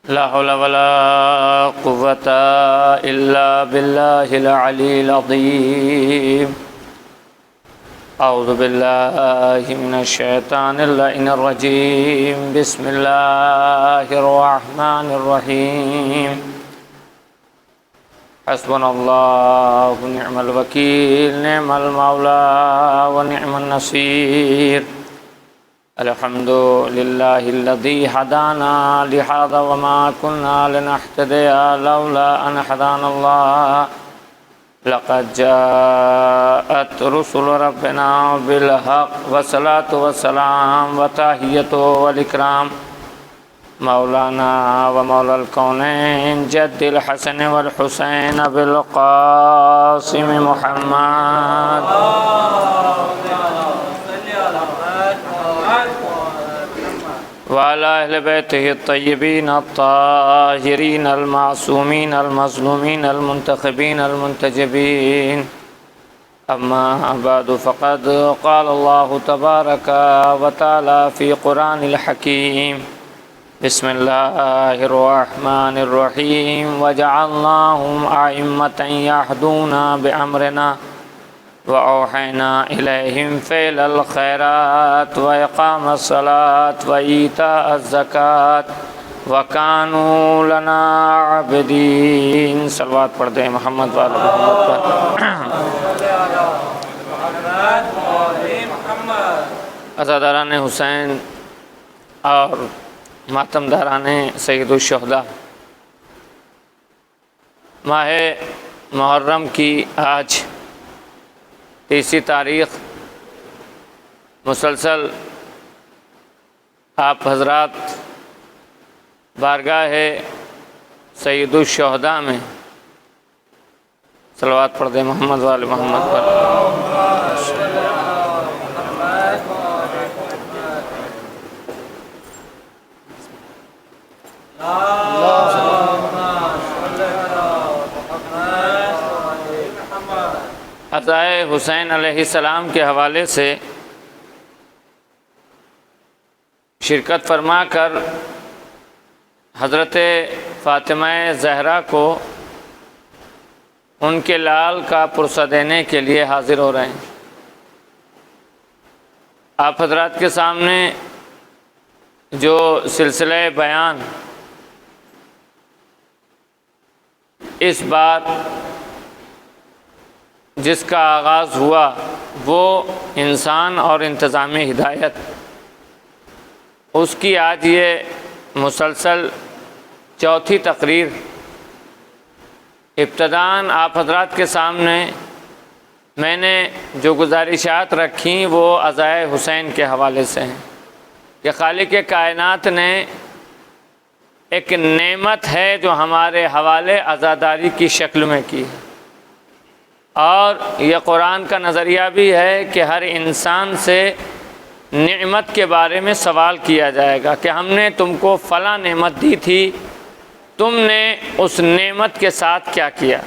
لا حول ولا قوة إلا بالله العلي العظيم. أعوذ بالله من الشيطان اللعين الرجيم. بسم الله الرحمن الرحيم. حسبنا الله ونعم الوكيل، نعم المولى ونعم النصير. الحمد لله الذي هدانا لهذا وما كنا لنهتدي لولا أن هدانا الله. لقد جاءت رسل ربنا بالحق والصلاة والسلام وتحية والإكرام مولانا ومولى الكونين جد الحسن والحسين بالقاسم محمد وعلى أهل بيته الطيبين الطاهرين المعصومين المظلومين المنتخبين المنتجبين. أما بعد فقد قال الله تبارك وتعالى في قرآن الحكيم. بسم الله الرحمن الرحيم. وجعلناهم أئمة يهدون بأمرنا وأوحينا إليهم فعل الخيرات وإقام الصلاة وإيتاء الزكاة وكانوا لنا عابدين. صلوات پڑھ دیں محمد وعلی محمد پر. عزاداران حسین اور ماتمداران سید الشہداء، ماہ محرم کی آج 30 تاریخ مسلسل آپ حضرات بارگاہ سید الشہداء میں صلوات پڑھ دیں محمد وعلی محمد پر. عطائے حسین علیہ السلام کے حوالے سے شرکت فرما کر حضرت فاطمہ زہرا کو ان کے لال کا پرسہ دینے کے لیے حاضر ہو رہے ہیں. آپ حضرات کے سامنے جو سلسلہ بیان اس بار جس کا آغاز ہوا وہ انسان اور انتظامی ہدایت، اس کی آج یہ مسلسل چوتھی تقریر. ابتداً آپ حضرات کے سامنے میں نے جو گزارشات رکھیں وہ عزائے حسین کے حوالے سے ہیں کہ خالق کائنات نے ایک نعمت ہے جو ہمارے حوالے عزاداری کی شکل میں کی ہے، اور یہ قرآن کا نظریہ بھی ہے کہ ہر انسان سے نعمت کے بارے میں سوال کیا جائے گا کہ ہم نے تم کو فلاں نعمت دی تھی، تم نے اس نعمت کے ساتھ کیا کیا.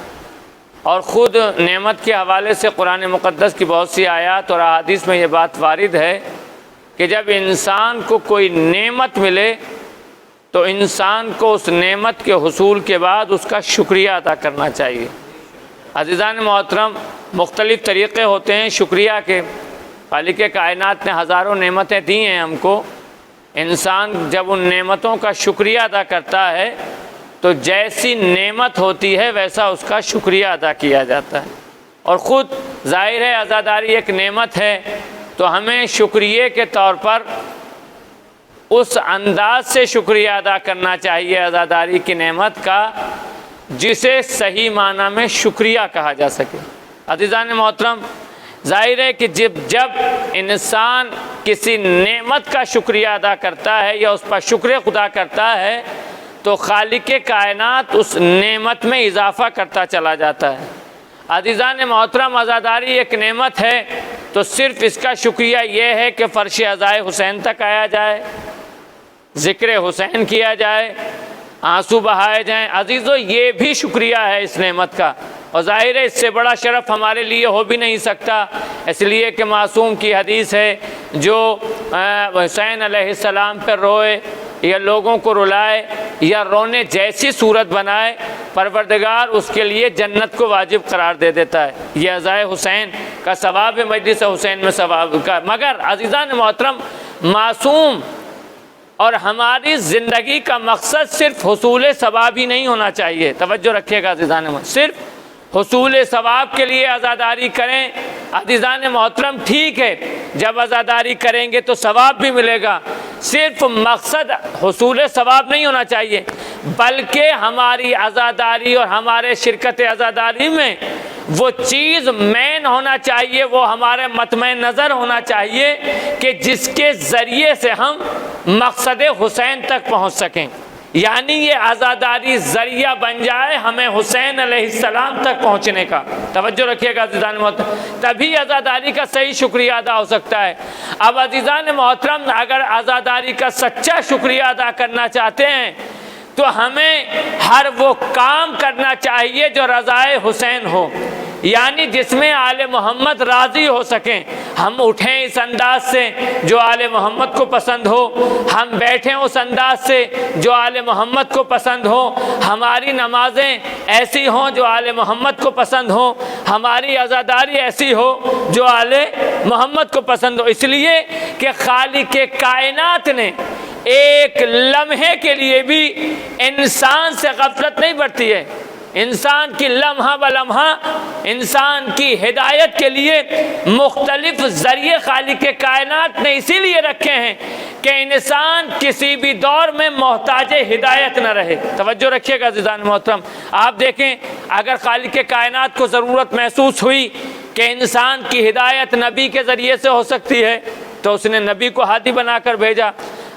اور خود نعمت کے حوالے سے قرآن مقدس کی بہت سی آیات اور احادیث میں یہ بات وارد ہے کہ جب انسان کو کوئی نعمت ملے تو انسان کو اس نعمت کے حصول کے بعد اس کا شکریہ ادا کرنا چاہیے. عزیزان محترم، مختلف طریقے ہوتے ہیں شکریہ کے. خالق کائنات نے ہزاروں نعمتیں دی ہیں ہم کو. انسان جب ان نعمتوں کا شکریہ ادا کرتا ہے تو جیسی نعمت ہوتی ہے ویسا اس کا شکریہ ادا کیا جاتا ہے. اور خود ظاہر ہے عزاداری ایک نعمت ہے تو ہمیں شکریہ کے طور پر اس انداز سے شکریہ ادا کرنا چاہیے عزاداری کی نعمت کا جسے صحیح معنی میں شکریہ کہا جا سکے. عزیزان محترم، ظاہر ہے کہ جب انسان کسی نعمت کا شکریہ ادا کرتا ہے یا اس پر شکر خدا کرتا ہے تو خالق کائنات اس نعمت میں اضافہ کرتا چلا جاتا ہے. عزیزان محترم، عزاداری ایک نعمت ہے تو صرف اس کا شکریہ یہ ہے کہ فرش عزائے حسین تک آیا جائے، ذکر حسین کیا جائے، آنسو بہائے جائیں. عزیزو، یہ بھی شکریہ ہے اس نعمت کا، اور ظاہر ہے اس سے بڑا شرف ہمارے لیے ہو بھی نہیں سکتا، اس لیے کہ معصوم کی حدیث ہے جو حسین علیہ السلام پر روئے یا لوگوں کو رلائے یا رونے جیسی صورت بنائے، پروردگار اس کے لیے جنت کو واجب قرار دے دیتا ہے۔ یہ عزائے حسین کا ثواب ہے، مجلس حسین میں ثواب کا۔ مگر عزیزان محترم، معصوم اور ہماری زندگی کا مقصد صرف حصول ثواب ہی نہیں ہونا چاہیے۔ توجہ رکھیے گا عزیزان محترم، صرف حصول ثواب کے لیے عزاداری کریں عزیزان محترم ٹھیک ہے، جب عزاداری کریں گے تو ثواب بھی ملے گا، صرف مقصد حصول ثواب نہیں ہونا چاہیے، بلکہ ہماری عزاداری اور ہمارے شرکت عزاداری میں وہ چیز مین ہونا چاہیے، وہ ہمارے مطمع نظر ہونا چاہیے کہ جس کے ذریعے سے ہم مقصد حسین تک پہنچ سکیں، یعنی یہ عزاداری ذریعہ بن جائے ہمیں حسین علیہ السلام تک پہنچنے کا۔ توجہ رکھیے گا عزیزان محترم، تبھی عزاداری کا صحیح شکریہ ادا ہو سکتا ہے۔ اب عزیزان محترم، اگر عزاداری کا سچا شکریہ ادا کرنا چاہتے ہیں تو ہمیں ہر وہ کام کرنا چاہیے جو رضائے حسین ہو، یعنی جس میں آل محمد راضی ہو سکیں۔ ہم اٹھیں اس انداز سے جو آل محمد کو پسند ہو، ہم بیٹھیں اس انداز سے جو آل محمد کو پسند ہو، ہماری نمازیں ایسی ہوں جو آل محمد کو پسند ہو، ہماری عزاداری ایسی ہو جو آل محمد کو پسند ہو، اس لیے کہ خالق کائنات نے ایک لمحے کے لیے بھی انسان سے غفلت نہیں برتی ہے۔ انسان کی لمحہ بلمحہ انسان کی ہدایت کے لیے مختلف ذریعے خالق کائنات نے اسی لیے رکھے ہیں کہ انسان کسی بھی دور میں محتاج ہدایت نہ رہے۔ توجہ رکھیے گا عزیزان محترم، آپ دیکھیں اگر خالق کائنات کو ضرورت محسوس ہوئی کہ انسان کی ہدایت نبی کے ذریعے سے ہو سکتی ہے تو اس نے نبی کو ہادی بنا کر بھیجا۔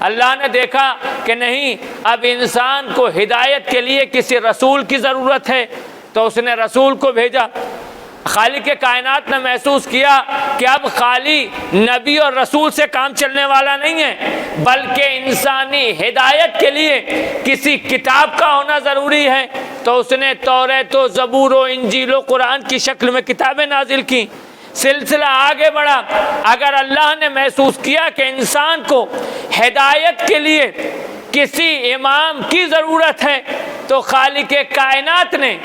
اللہ نے دیکھا کہ نہیں، اب انسان کو ہدایت کے لیے کسی رسول کی ضرورت ہے تو اس نے رسول کو بھیجا۔ خالق کائنات نے محسوس کیا کہ اب خالی نبی اور رسول سے کام چلنے والا نہیں ہے، بلکہ انسانی ہدایت کے لیے کسی کتاب کا ہونا ضروری ہے، تو اس نے توریت و زبور و انجیل و قرآن کی شکل میں کتابیں نازل کی۔ سلسلہ آگے بڑھا، اگر اللہ نے محسوس کیا کہ انسان کو ہدایت کے لیے کسی امام کی ضرورت ہے تو خالق کائنات نے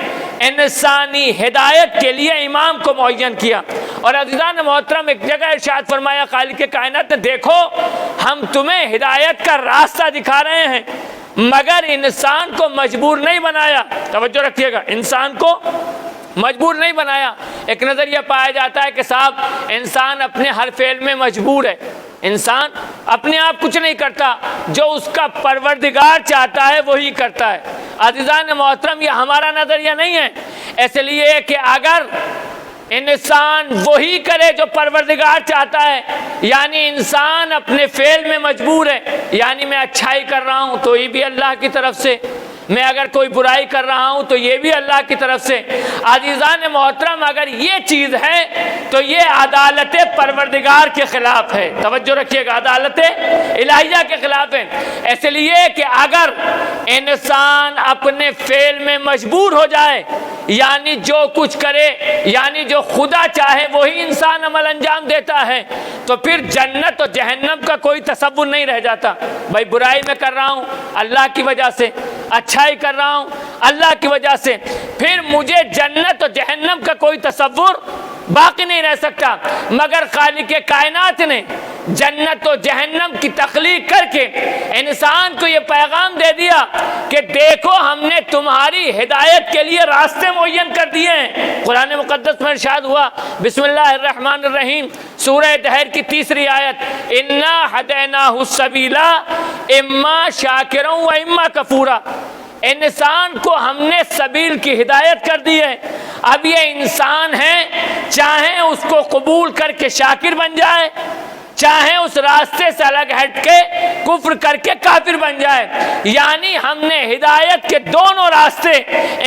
انسانی ہدایت کے لیے امام کو معین کیا۔ اور عزیزان محترم، ایک جگہ ارشاد فرمایا خالق کائنات نے، دیکھو ہم تمہیں ہدایت کا راستہ دکھا رہے ہیں مگر انسان کو مجبور نہیں بنایا۔ توجہ رکھیے گا، انسان کو مجبور نہیں بنایا۔ ایک نظریہ پایا جاتا ہے کہ صاحب انسان اپنے ہر فعل میں مجبور ہے، انسان اپنے آپ کچھ نہیں کرتا، جو اس کا پروردگار چاہتا ہے وہی کرتا ہے۔ عزیزان محترم، یہ ہمارا نظریہ نہیں ہے، اس لیے کہ اگر انسان وہی کرے جو پروردگار چاہتا ہے، یعنی انسان اپنے فعل میں مجبور ہے، یعنی میں اچھائی کر رہا ہوں تو یہ بھی اللہ کی طرف سے، میں اگر کوئی برائی کر رہا ہوں تو یہ بھی اللہ کی طرف سے۔ عزیزان محترم، اگر یہ چیز ہے تو یہ عدالت پروردگار کے خلاف ہے۔ توجہ رکھیے گا، عدالت الہیہ کے خلاف ہے، اس لیے کہ اگر انسان اپنے فعل میں مجبور ہو جائے، یعنی جو کچھ کرے، یعنی جو خدا چاہے وہی انسان عمل انجام دیتا ہے، تو پھر جنت و جہنم کا کوئی تصور نہیں رہ جاتا۔ بھائی برائی میں کر رہا ہوں اللہ کی وجہ سے، اچھائی کر رہا ہوں اللہ کی وجہ سے، پھر مجھے جنت و جہنم کا کوئی تصور باقی نہیں رہ سکتا۔ مگر خالق کائنات نے جنت و جہنم کی تخلیق کر کے انسان کو یہ پیغام دے دیا کہ دیکھو ہم نے تمہاری ہدایت کے لیے راستے معین کر دیے ہیں۔ قرآن مقدس میں ارشاد ہوا، بسم اللہ الرحمن الرحیم، سورہ دہر کی 3 آیت، انا ہدیناہ السبیل اما شاکرا و اما کفورا۔ انسان کو ہم نے سبیل کی ہدایت کر دی ہے، اب یہ انسان ہے، چاہے اس کو قبول کر کے شاکر بن جائے، چاہے اس راستے سے الگ ہٹ کے کفر کر کے کافر بن جائے۔ یعنی ہم نے ہدایت کے دونوں راستے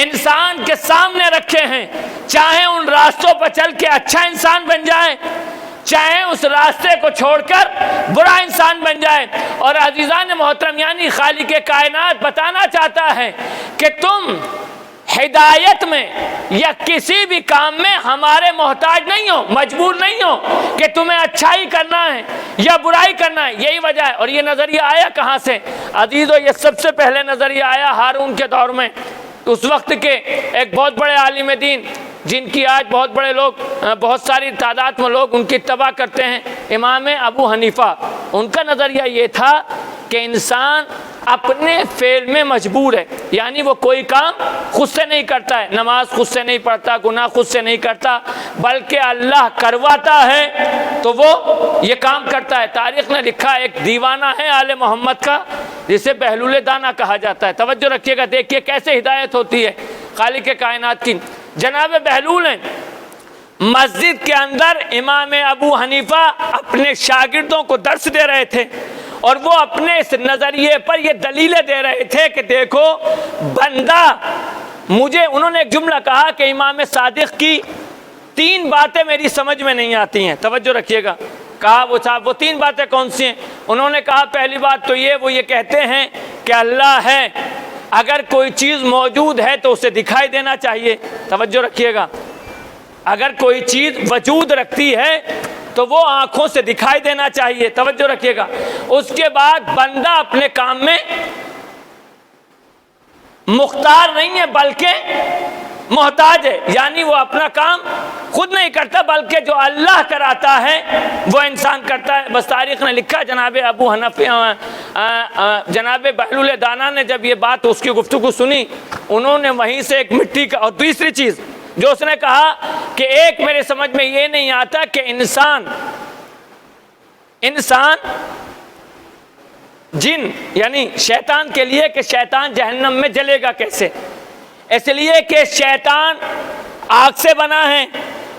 انسان کے سامنے رکھے ہیں، چاہے ان راستوں پر چل کے اچھا انسان بن جائے، چاہے اس راستے کو چھوڑ کر برا انسان بن جائے۔ اور عزیزان محترم، یعنی خالق کائنات بتانا چاہتا ہے کہ تم ہدایت میں یا کسی بھی کام میں ہمارے محتاج نہیں ہو، مجبور نہیں ہو کہ تمہیں اچھائی کرنا ہے یا برائی کرنا ہے. یہی وجہ ہے. اور یہ نظریہ آیا کہاں سے عزیزو؟ یہ سب سے پہلے نظریہ آیا ہارون کے دور میں. اس وقت کے ایک بہت بڑے عالم دین جن کی آج بہت بڑے لوگ، بہت ساری تعداد میں لوگ ان کی اتباع کرتے ہیں، امام ابو حنیفہ. ان کا نظریہ یہ تھا کہ انسان اپنے فعل میں مجبور ہے، یعنی وہ کوئی کام خود سے نہیں کرتا ہے، نماز خود سے نہیں پڑھتا، گناہ خود سے نہیں کرتا، بلکہ اللہ کرواتا ہے تو وہ یہ کام کرتا ہے. تاریخ نے لکھا ایک دیوانہ ہے آل محمد کا جسے بہلول دانہ کہا جاتا ہے. توجہ رکھیے گا، دیکھیے کیسے ہدایت ہوتی ہے خالق کائنات کی. جناب بہلول ہیں، مسجد کے اندر امام ابو حنیفہ اپنے شاگردوں کو درس دے رہے تھے اور وہ اپنے اس نظریے پر یہ دلیلیں دے رہے تھے کہ دیکھو بندہ مجھے، انہوں نے ایک جملہ کہا کہ امام صادق کی 3 باتیں میری سمجھ میں نہیں آتی ہیں. توجہ رکھیے گا. کہا وہ صاحب وہ 3 باتیں کون سی ہیں؟ انہوں نے کہا پہلی بات تو وہ یہ کہتے ہیں کہ اللہ ہے، اگر کوئی چیز موجود ہے تو اسے دکھائی دینا چاہیے. توجہ رکھیے گا. اگر کوئی چیز وجود رکھتی ہے تو وہ آنکھوں سے دکھائی دینا چاہیے. توجہ رکھیے گا. اس کے بعد بندہ اپنے کام میں مختار نہیں ہے بلکہ محتاج ہے، یعنی وہ اپنا کام خود نہیں کرتا بلکہ جو اللہ کراتا ہے وہ انسان کرتا ہے. بس تاریخ نے لکھا جناب ابو حنیفہ، جناب بہلول دانہ نے جب یہ بات اس کی گفتگو سنی، انہوں نے وہیں سے ایک مٹی کا، اور دوسری چیز جو اس نے کہا کہ ایک میرے سمجھ میں یہ نہیں آتا کہ انسان جن یعنی شیطان کے لیے کہ شیطان جہنم میں جلے گا کیسے؟ اس لیے کہ شیطان آگ سے بنا ہے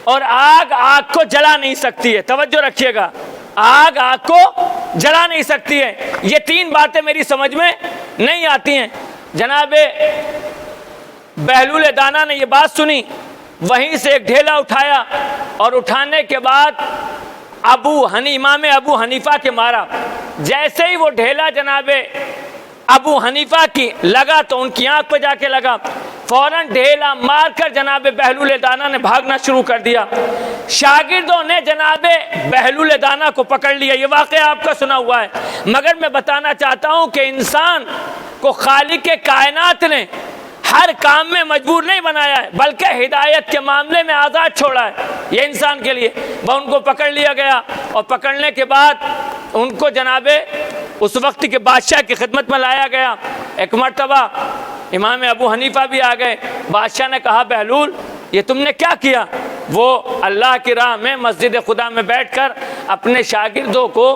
اور آگ کو جلا نہیں سکتی ہے. توجہ رکھیے گا. آگ کو جلا نہیں سکتی ہے. یہ 3 باتیں میری سمجھ میں نہیں آتی ہیں. جناب بہلول دانہ نے یہ بات سنی، وہیں سے ایک ڈھیلا اٹھایا اور اٹھانے کے بعد امام ابو حنیفہ کے مارا. جیسے ہی وہ ڈھیلا جناب ابو حنیفہ کی لگا تو ان کی آنکھ پہ جا کے لگا. فوراً ڈھیلا مار کر جناب بہلول دانہ نے بھاگنا شروع کر دیا. شاگردوں نے جناب بہلول دانہ کو پکڑ لیا. یہ واقعہ آپ کا سنا ہوا ہے، مگر میں بتانا چاہتا ہوں کہ انسان کو خالق کائنات نے ہر کام میں مجبور نہیں بنایا ہے بلکہ ہدایت کے معاملے میں آزاد چھوڑا ہے. یہ انسان کے لیے وہ ان کو پکڑ لیا گیا اور پکڑنے کے بعد ان کو جناب اس وقت کے بادشاہ کی خدمت میں لایا گیا. ایک مرتبہ امام ابو حنیفہ بھی آ گئے. بادشاہ نے کہا بہلول یہ تم نے کیا کیا؟ وہ اللہ کی راہ میں مسجد خدا میں بیٹھ کر اپنے شاگردوں کو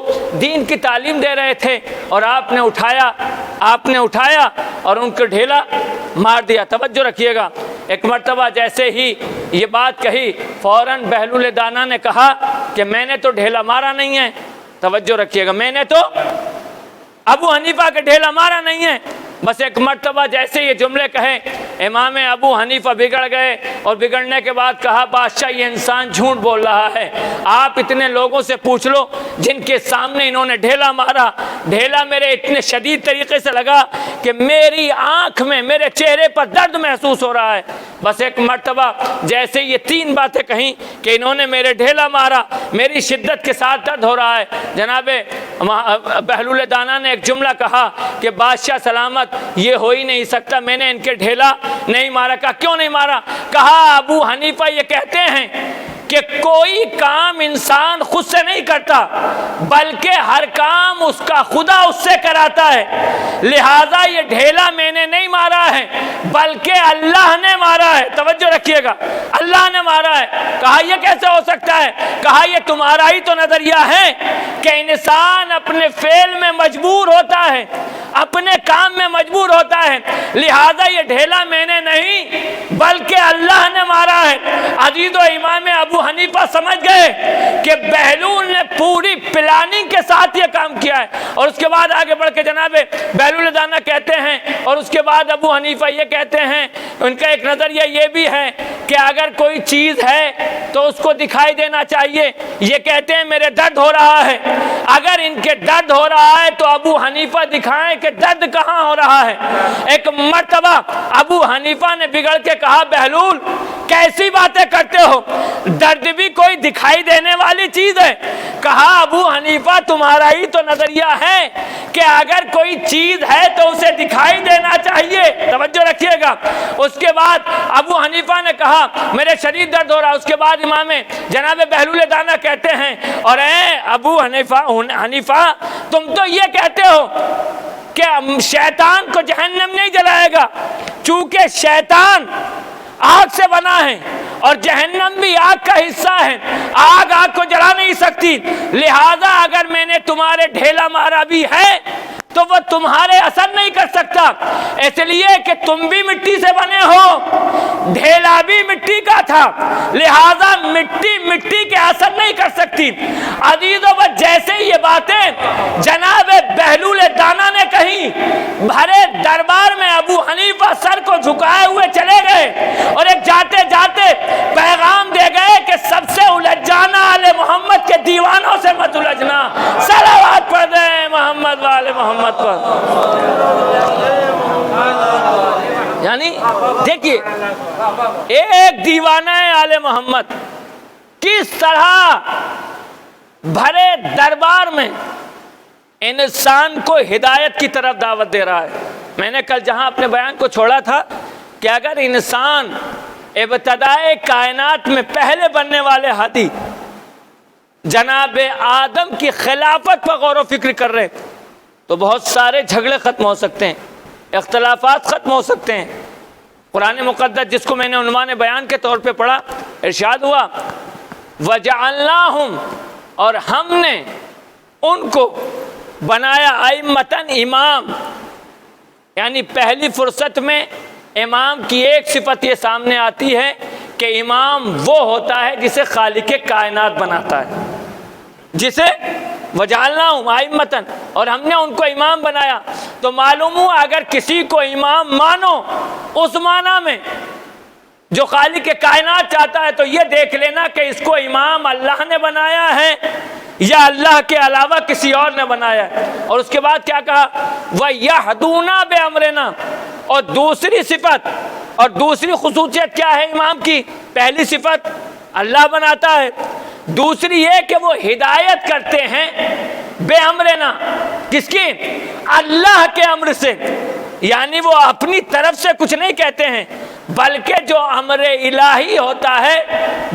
دین کی تعلیم دے رہے تھے اور آپ نے اٹھایا اور ان کو ڈھیلا مار دیا. توجہ رکھیے گا. ایک مرتبہ جیسے ہی یہ بات کہی، فوراً بہلول دانہ نے کہا کہ میں نے تو ڈھیلا مارا نہیں ہے. توجہ رکھیے گا. میں نے تو ابو حنیفہ کا ڈھیلا مارا نہیں ہے. بس ایک مرتبہ جیسے یہ جملے کہے، امام ابو حنیفہ بگڑ گئے اور بگڑنے کے بعد کہا بادشاہ یہ انسان جھوٹ بول رہا ہے. آپ اتنے لوگوں سے پوچھ لو جن کے سامنے انہوں نے ڈھیلا مارا. ڈھیلا میرے اتنے شدید طریقے سے لگا کہ میری آنکھ میں، میرے چہرے پر درد محسوس ہو رہا ہے. بس ایک مرتبہ جیسے یہ 3 باتیں کہیں کہ انہوں نے میرے ڈھیلا مارا، میری شدت کے ساتھ درد ہو رہا ہے. جناب بہلول دانہ نے ایک جملہ کہا کہ بادشاہ سلامت، یہ ہو ہی نہیں سکتا، میں نے ان کے ڈھیلا نہیں مارا. کہا کیوں نہیں مارا؟ کہا ابو حنیفہ یہ کہتے ہیں کہ کوئی کام انسان خود سے نہیں کرتا بلکہ ہر کام اس کا خدا اس سے کراتا ہے، لہذا یہ ڈھیلا میں نے نہیں مارا ہے بلکہ اللہ نے مارا ہے. توجہ رکھیے گا. اللہ نے مارا ہے. کہا یہ کیسے ہو سکتا ہے؟ کہا یہ تمہارا ہی تو نظریہ ہے کہ انسان اپنے فعل میں مجبور ہوتا ہے، اپنے کام میں مجبور ہوتا ہے، لہذا یہ ڈھیلا میں نے نہیں بلکہ اللہ نے مارا ہے. عزیز و امام ابو حنیفہ سمجھ گئے کہ بہلول نے پوری پلاننگ کے ساتھ یہ کام کیا ہے. اور اس کے بعد آگے بڑھ کے جناب بہلول دانہ کہتے ہیں، اور اس کے بعد ابو حنیفہ یہ کہتے ہیں، ان کا ایک نظریہ یہ بھی ہے کہ اگر کوئی چیز ہے تو اس کو دکھائی دینا چاہیے. یہ کہتے ہیں میرے درد ہو رہا ہے. اگر ان کے درد ہو رہا ہے تو ابو حنیفہ دکھائیں کہ درد کہاں ہو رہا ہے. ایک مرتبہ ابو حنیفہ نے بگڑ کے کہا بہلول کیسی باتیں کرتے ہو, درد بھی کوئی دکھائی دینے والی چیز ہے. کہا ابو حنیفہ تمہارا ہی تو نظریہ ہے کہ اگر کوئی چیز ہے تو اسے دکھائی دینا چاہیے. توجہ رکھیے گا. اس کے بعد ابو حنیفہ نے کہا میرے شدید درد ہو رہا. اس کے بعد امام جناب بہلول دانا کہتے ہیں اور اے ابو حنیفہ تم تو یہ کہتے ہو کہ شیطان کو جہنم نہیں جلائے گا, چونکہ شیطان آگ سے بنا ہے اور جہنم بھی آگ کا حصہ ہے, آگ کو جلا نہیں سکتی. لہذا اگر میں نے تمہارے ڈھیلا مارا بھی ہے تو وہ تمہارے اثر نہیں کر سکتا, اس لیے کہ تم بھی مٹی سے بنے ہو, ڈھیلا بھی مٹی کا تھا, لہذا مٹی کے اثر نہیں کر سکتی. عزیزو بس جیسے یہ باتیں جناب بہلول دانا نے کہی, بھرے دربار میں ابو حنیفہ سر کو جھکائے ہوئے چلے گئے اور ایک جاتے جاتے پیغام دے گئے کہ سب سے الجھ جانا آل محمد کے دیوانوں سے مت الجھنا. صلوات پڑھ دیں محمد والے محمد پر. یعنی دیکھیے ایک دیوانہ ہے آل محمد کس طرح بھرے دربار میں انسان کو ہدایت کی طرف دعوت دے رہا ہے. میں نے کل جہاں اپنے بیان کو چھوڑا تھا کہ اگر انسان ابتدائے کائنات میں پہلے بننے والے ہادی جناب آدم کی خلافت پر غور و فکر کر رہے تو بہت سارے جھگڑے ختم ہو سکتے ہیں, اختلافات ختم ہو سکتے ہیں. قرآن مقدس جس کو میں نے عنوان بیان کے طور پہ پڑھا, ارشاد ہوا وَجَعَلْنَاهُمْ, اور ہم نے ان کو بنایا ائمتاً, امام. یعنی پہلی فرصت میں امام کی ایک صفت یہ سامنے آتی ہے کہ امام وہ ہوتا ہے جسے خالق کائنات بناتا ہے, جسے وجعلناہم ائمتاً, اور ہم نے ان کو امام بنایا. تو معلوم ہوا اگر کسی کو امام مانو اس معنی میں جو خالق کائنات چاہتا ہے تو یہ دیکھ لینا کہ اس کو امام اللہ نے بنایا ہے یا اللہ کے علاوہ کسی اور نے بنایا ہے. اور اس کے بعد کیا کہا وَيَهْدُونَا بِأَمْرِنَا, اور دوسری صفت اور دوسری خصوصیت کیا ہے امام کی؟ پہلی صفت اللہ بناتا ہے, دوسری یہ کہ وہ ہدایت کرتے ہیں بے امرنا, کس کی؟ اللہ کے امر سے. یعنی وہ اپنی طرف سے کچھ نہیں کہتے ہیں بلکہ جو امر الہی ہوتا ہے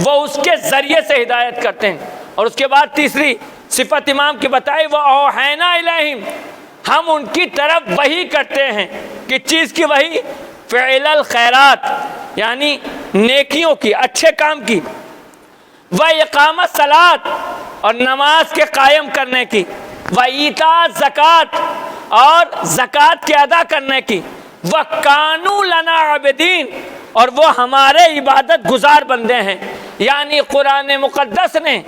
وہ اس کے ذریعے سے ہدایت کرتے ہیں. اور اس کے بعد تیسری صفت امام کی بتائی وَأَوْحَيْنَا إِلَيْهِمْ, ہم ان کی طرف وحی کرتے ہیں. کس چیز کی وحی؟ فعل الخیرات, یعنی نیکیوں کی, اچھے کام کی. وَإِقَامَ الصَّلَاۃ, اور نماز کے قائم کرنے کی. وَإِيتَاءَ الزَّکَاۃ, اور زکوٰۃ کے ادا کرنے کی. وَكَانُوا لَنَا عَابِدِينَ, اور وہ ہمارے عبادت گزار بندے ہیں. یعنی قرآن مقدس نے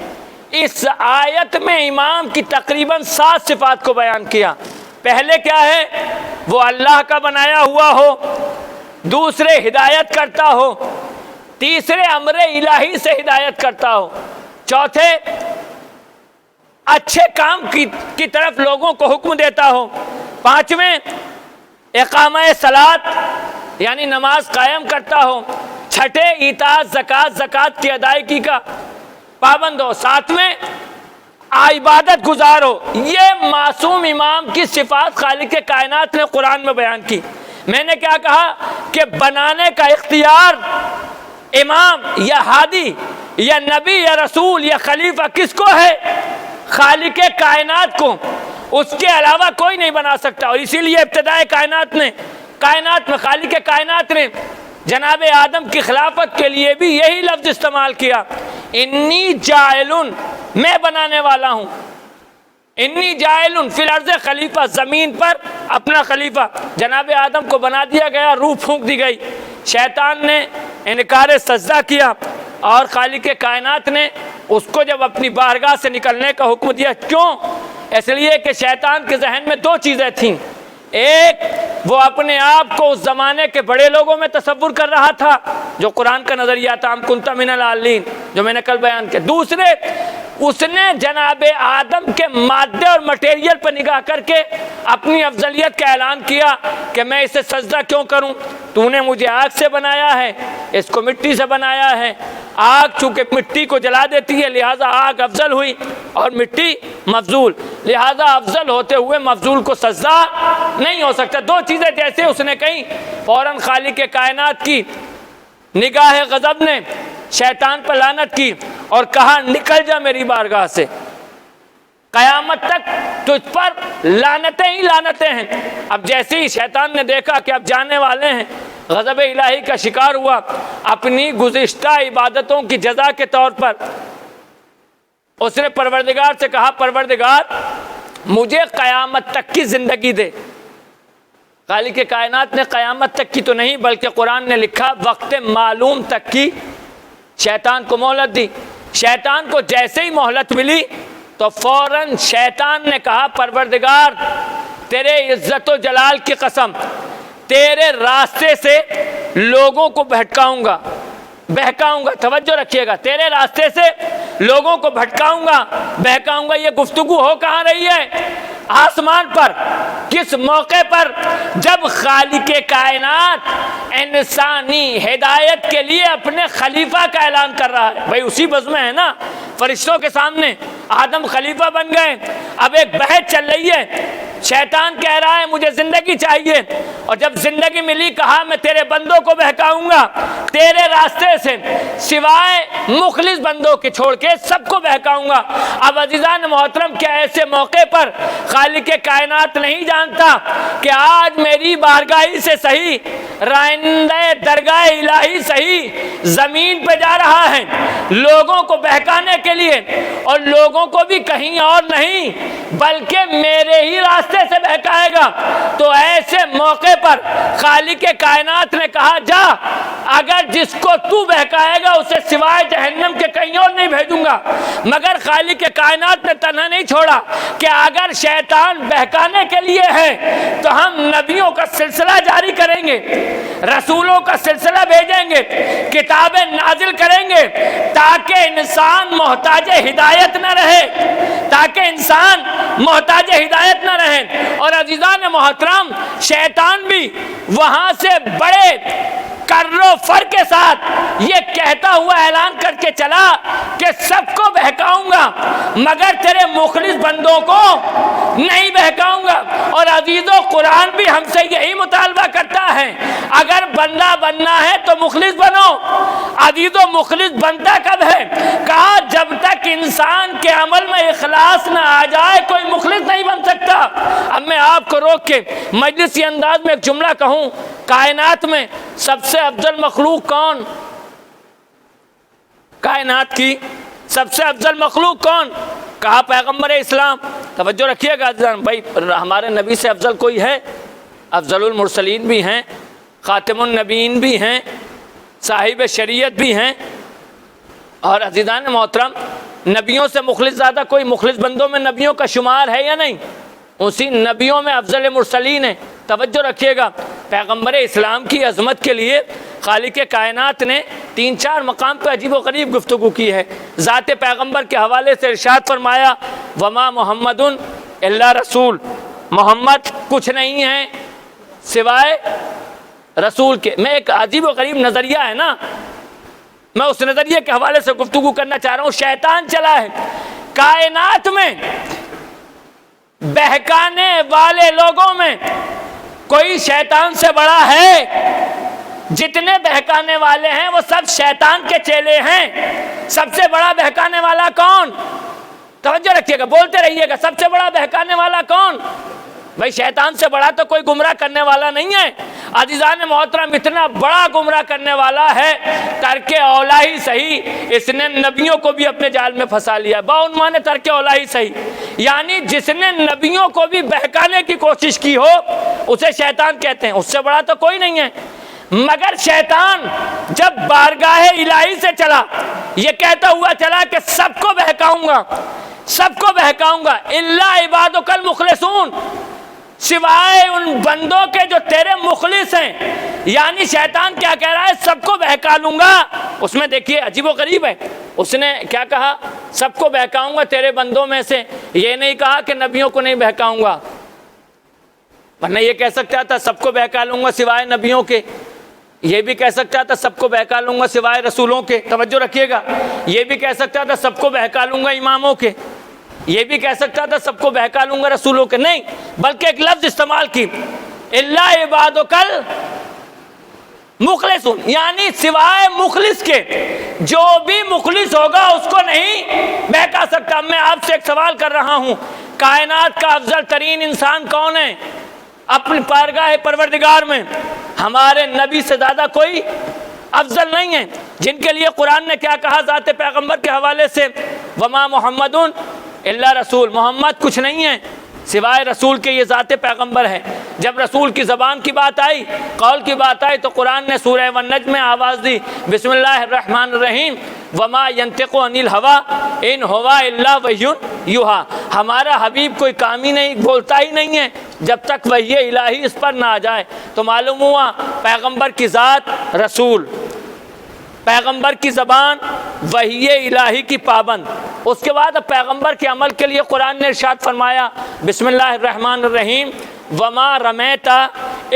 اس آیت میں امام کی تقریباً 7 صفات کو بیان کیا. پہلے کیا ہے؟ وہ اللہ کا بنایا ہوا ہو, دوسرے ہدایت کرتا ہو, تیسرے امر الہی سے ہدایت کرتا ہو, چوتھے اچھے کام کی طرف لوگوں کو حکم دیتا ہو, پانچویں اقامہ صلاۃ یعنی نماز قائم کرتا ہو, چھٹے ایتاء زکوٰۃ کی ادائیگی کا پابند ہو, ساتویں عبادت گزار ہو. یہ معصوم امام کی صفات خالق کائنات نے قرآن میں بیان کی. میں نے کیا کہا کہ بنانے کا اختیار امام یا ہادی یا نبی یا رسول یا خلیفہ کس کو ہے؟ خالق کائنات کو, اس کے علاوہ کوئی نہیں بنا سکتا. اور اسی لیے ابتدائے کائنات میں خالق کائنات نے جناب آدم کی خلافت کے لیے بھی یہی لفظ استعمال کیا, انی جاعلن, میں بنانے والا ہوں. انی جاعلن فی الارض خلیفہ, زمین پر اپنا خلیفہ. جناب آدم کو بنا دیا گیا, روح پھونک دی گئی, شیطان نے انکار سجدہ کیا اور خالق کائنات نے اس کو جب اپنی بارگاہ سے نکلنے کا حکم دیا. کیوں؟ اس لیے کہ شیطان کے ذہن میں 2 چیزیں تھیں. ایک, وہ اپنے آپ کو اس زمانے کے بڑے لوگوں میں تصور کر رہا تھا جو قرآن کا نظریہ تھا ام کنت من العالین جو میں نے کل بیان کیا. دوسرے اس نے جناب آدم کے مادے اور مٹیریل پر نگاہ کر کے اپنی افضلیت کا اعلان کیا کہ میں اسے سجدہ کیوں کروں, تو نے مجھے آگ سے بنایا ہے, اس کو مٹی سے بنایا ہے. آگ چونکہ مٹی کو جلا دیتی ہے لہٰذا آگ افضل ہوئی اور مٹی مفضول, لہٰذا افضل ہوتے ہوئے مفضول کو سجدہ نہیں ہو سکتا. دو چیزیں جیسے اس نے کہیں, فوراً خالق کائنات کی نگاہ غضب نے شیطان پر لعنت کی اور کہا نکل جا میری بارگاہ سے, قیامت تک تجھ پر لعنتیں ہی لعنتیں ہیں. اب جیسے ہی شیطان نے دیکھا کہ اب جانے والے ہیں, غضب الہی کا شکار ہوا, اپنی گزشتہ عبادتوں کی جزا کے طور پر اس نے پروردگار سے کہا پروردگار مجھے قیامت تک کی زندگی دے. خالق کائنات نے قیامت تک کی تو نہیں بلکہ قرآن نے لکھا وقت معلوم تک کی شیطان کو مہلت دی. شیطان کو جیسے ہی مہلت ملی تو فوراً شیطان نے کہا پروردگار تیرے عزت و جلال کی قسم تیرے راستے سے لوگوں کو بہکاؤں گا, توجہ رکھیے گا, تیرے راستے سے لوگوں کو بھٹکاؤں گا, بہکاؤں گا. یہ گفتگو ہو کہاں رہی ہے؟ آسمان پر. کس موقع پر؟ جب خالق کائنات انسانی ہدایت کے لیے اپنے خلیفہ کا اعلان کر رہا ہے. بھائی اسی بز میں ہے نا, فرشتوں کے سامنے آدم خلیفہ بن گئے, اب ایک بحث چل رہی ہے. شیطان کہہ رہا ہے مجھے زندگی چاہیے, اور جب زندگی ملی کہا میں تیرے بندوں کو بہکاؤں گا, تیرے راستے سے سوائے مخلص بندوں کے چھوڑ کے سب کو بہکاؤں گا. اب عزیزان محترم کیا ایسے موقع پر خالق کائنات نہیں جانتا کہ آج میری بارگاہی سے صحیح, رائندہ درگاہ الہی صحیح زمین پہ جا رہا ہے لوگوں کو بہکانے کے لیے, اور لوگوں کو بھی کہیں اور نہیں بلکہ میرے ہی راستے سے بہکائے گا. تو ایسے موقع پر خالق کائنات نے کہا جا, اگر جس کو تو بہکائے گا اسے سوائے جہنم کے کہیں اور نہیں بھیجوں گا. مگر خالق کائنات نے تنہا نہیں چھوڑا کہ اگر شیطان بہکانے کے لیے ہے تو ہم نبیوں کا سلسلہ جاری کریں گے, رسولوں کا سلسلہ بھیجیں گے, کتابیں نازل کریں گے تاکہ انسان محتاج ہدایت نہ رہے, تاکہ انسان محتاج ہدایت نہ رہے. اور عزیزان محترم شیطان بھی وہاں سے بڑے کر و فر کے ساتھ یہ کہتا ہوا اعلان کر کے چلا کہ سب کو بہکاؤں گا مگر تیرے مخلص بندوں کو نہیں بہکاؤں گا. اور عزیزو قرآن بھی ہم سے یہی مطالبہ کرتا ہے, اگر بندہ بننا ہے تو مخلص بنو. عزیزو مخلص بنتا کب ہے؟ کہا جب تک انسان کے عمل میں اخلاص نہ آ جائے کوئی مخلص نہیں بن سکتا. اب میں آپ کو روک کے مجلسی انداز میں ایک جملہ کہوں, کائنات میں سب سے افضل مخلوق کون؟ کائنات کی سب سے افضل مخلوق کون؟ کہا پیغمبر اسلام. توجہ رکھیے گا بھائی, ہمارے نبی سے افضل کوئی ہے؟ افضل المرسلین بھی ہیں, خاتم النبیین بھی ہیں, صاحب شریعت بھی ہیں. اور عزیزان محترم نبیوں سے مخلص زیادہ کوئی مخلص بندوں میں نبیوں کا شمار ہے یا نہیں؟ اسی نبیوں میں افضل مرسلین ہیں. توجہ رکھیے گا, پیغمبر اسلام کی عظمت کے لیے خالق کائنات نے 3-4 مقام پہ عجیب و غریب گفتگو کی ہے. ذات پیغمبر کے حوالے سے ارشاد فرمایا وما محمد الا رسول, محمد کچھ نہیں ہے سوائے رسول کے. میں ایک عجیب و غریب نظریہ ہے نا, میں اس نظریے کے حوالے سے گفتگو کرنا چاہ رہا ہوں. شیطان چلا ہے کائنات میں, بہکانے والے لوگوں میں کوئی شیطان سے بڑا ہے؟ جتنے بہکانے والے ہیں وہ سب شیطان کے چیلے ہیں. سب سے بڑا بہکانے والا کون؟ توجہ رکھیے گا, بولتے رہیے گا, سب سے بڑا بہکانے والا کون؟ بھائی شیطان سے بڑا تو کوئی گمراہ کرنے والا نہیں ہے. عزیزان محترم اتنا بڑا گمراہ کرنے والا ہے ترک اولا ہی صحیح, اس نے نبیوں کو بھی اپنے جال میں پھنسا لیا. بعنوان ترک اولا ہی صحیح, یعنی جس نے نبیوں کو بھی بہکانے کی کوشش کی ہو اسے شیطان کہتے ہیں. اس سے بڑا تو کوئی نہیں ہے. مگر شیطان جب بارگاہ الہی سے چلا یہ کہتا ہوا چلا کہ سب کو بہکاؤں گا, سب کو بہکاؤں گا الا عبادک المخلصون, سوائے ان بندوں کے جو تیرے مخلص ہیں. یعنی شیطان کیا کہہ رہا ہے؟ سب کو بہکا لوں گا۔ اس میں دیکھیے عجیب و غریب ہے، اس نے کیا کہا؟ سب کو بہکاؤں گا تیرے بندوں میں سے، یہ نہیں کہا کہ نبیوں کو نہیں بہکاؤں گا، ورنہ یہ کہہ سکتا تھا سب کو بہکا لوں گا سوائے نبیوں کے، یہ بھی کہہ سکتا تھا سب کو بہکا لوں گا سوائے رسولوں کے، توجہ رکھیے گا، یہ بھی کہہ سکتا تھا سب کو بہکا لوں گا اماموں کے، یہ بھی کہہ سکتا تھا سب کو بہکا لوں گا رسولوں کے، نہیں، بلکہ ایک لفظ استعمال کی، الا عبادک المخلصون، یعنی سوائے مخلص کے، جو بھی مخلص ہوگا اس کو نہیں بہکا سکتا۔ میں آپ سے ایک سوال کر رہا ہوں، کائنات کا افضل ترین انسان کون ہے؟ اپنی بارگاہ پروردگار میں ہمارے نبی سے زیادہ کوئی افضل نہیں ہے، جن کے لیے قرآن نے کیا کہا ذات پیغمبر کے حوالے سے؟ وما محمد الا رسول، محمد کچھ نہیں ہے سوائے رسول کے، یہ ذات پیغمبر ہے۔ جب رسول کی زبان کی بات آئی، قول کی بات آئی، تو قرآن نے سورہ والنجم میں آواز دی، بسم اللہ الرحمن الرحیم، وما ینطق عن الہوی ان ہوا الا وحی یوحی، ہمارا حبیب کوئی کام ہی نہیں، بولتا ہی نہیں ہے جب تک وحی الہی اس پر نہ آ جائے۔ تو معلوم ہوا پیغمبر کی ذات رسول، پیغمبر کی زبان وحی الہی کی پابند۔ اس کے بعد اب پیغمبر کے عمل کے لیے قرآن نے ارشاد فرمایا، بسم اللہ الرحمن الرحیم، وما رمیتا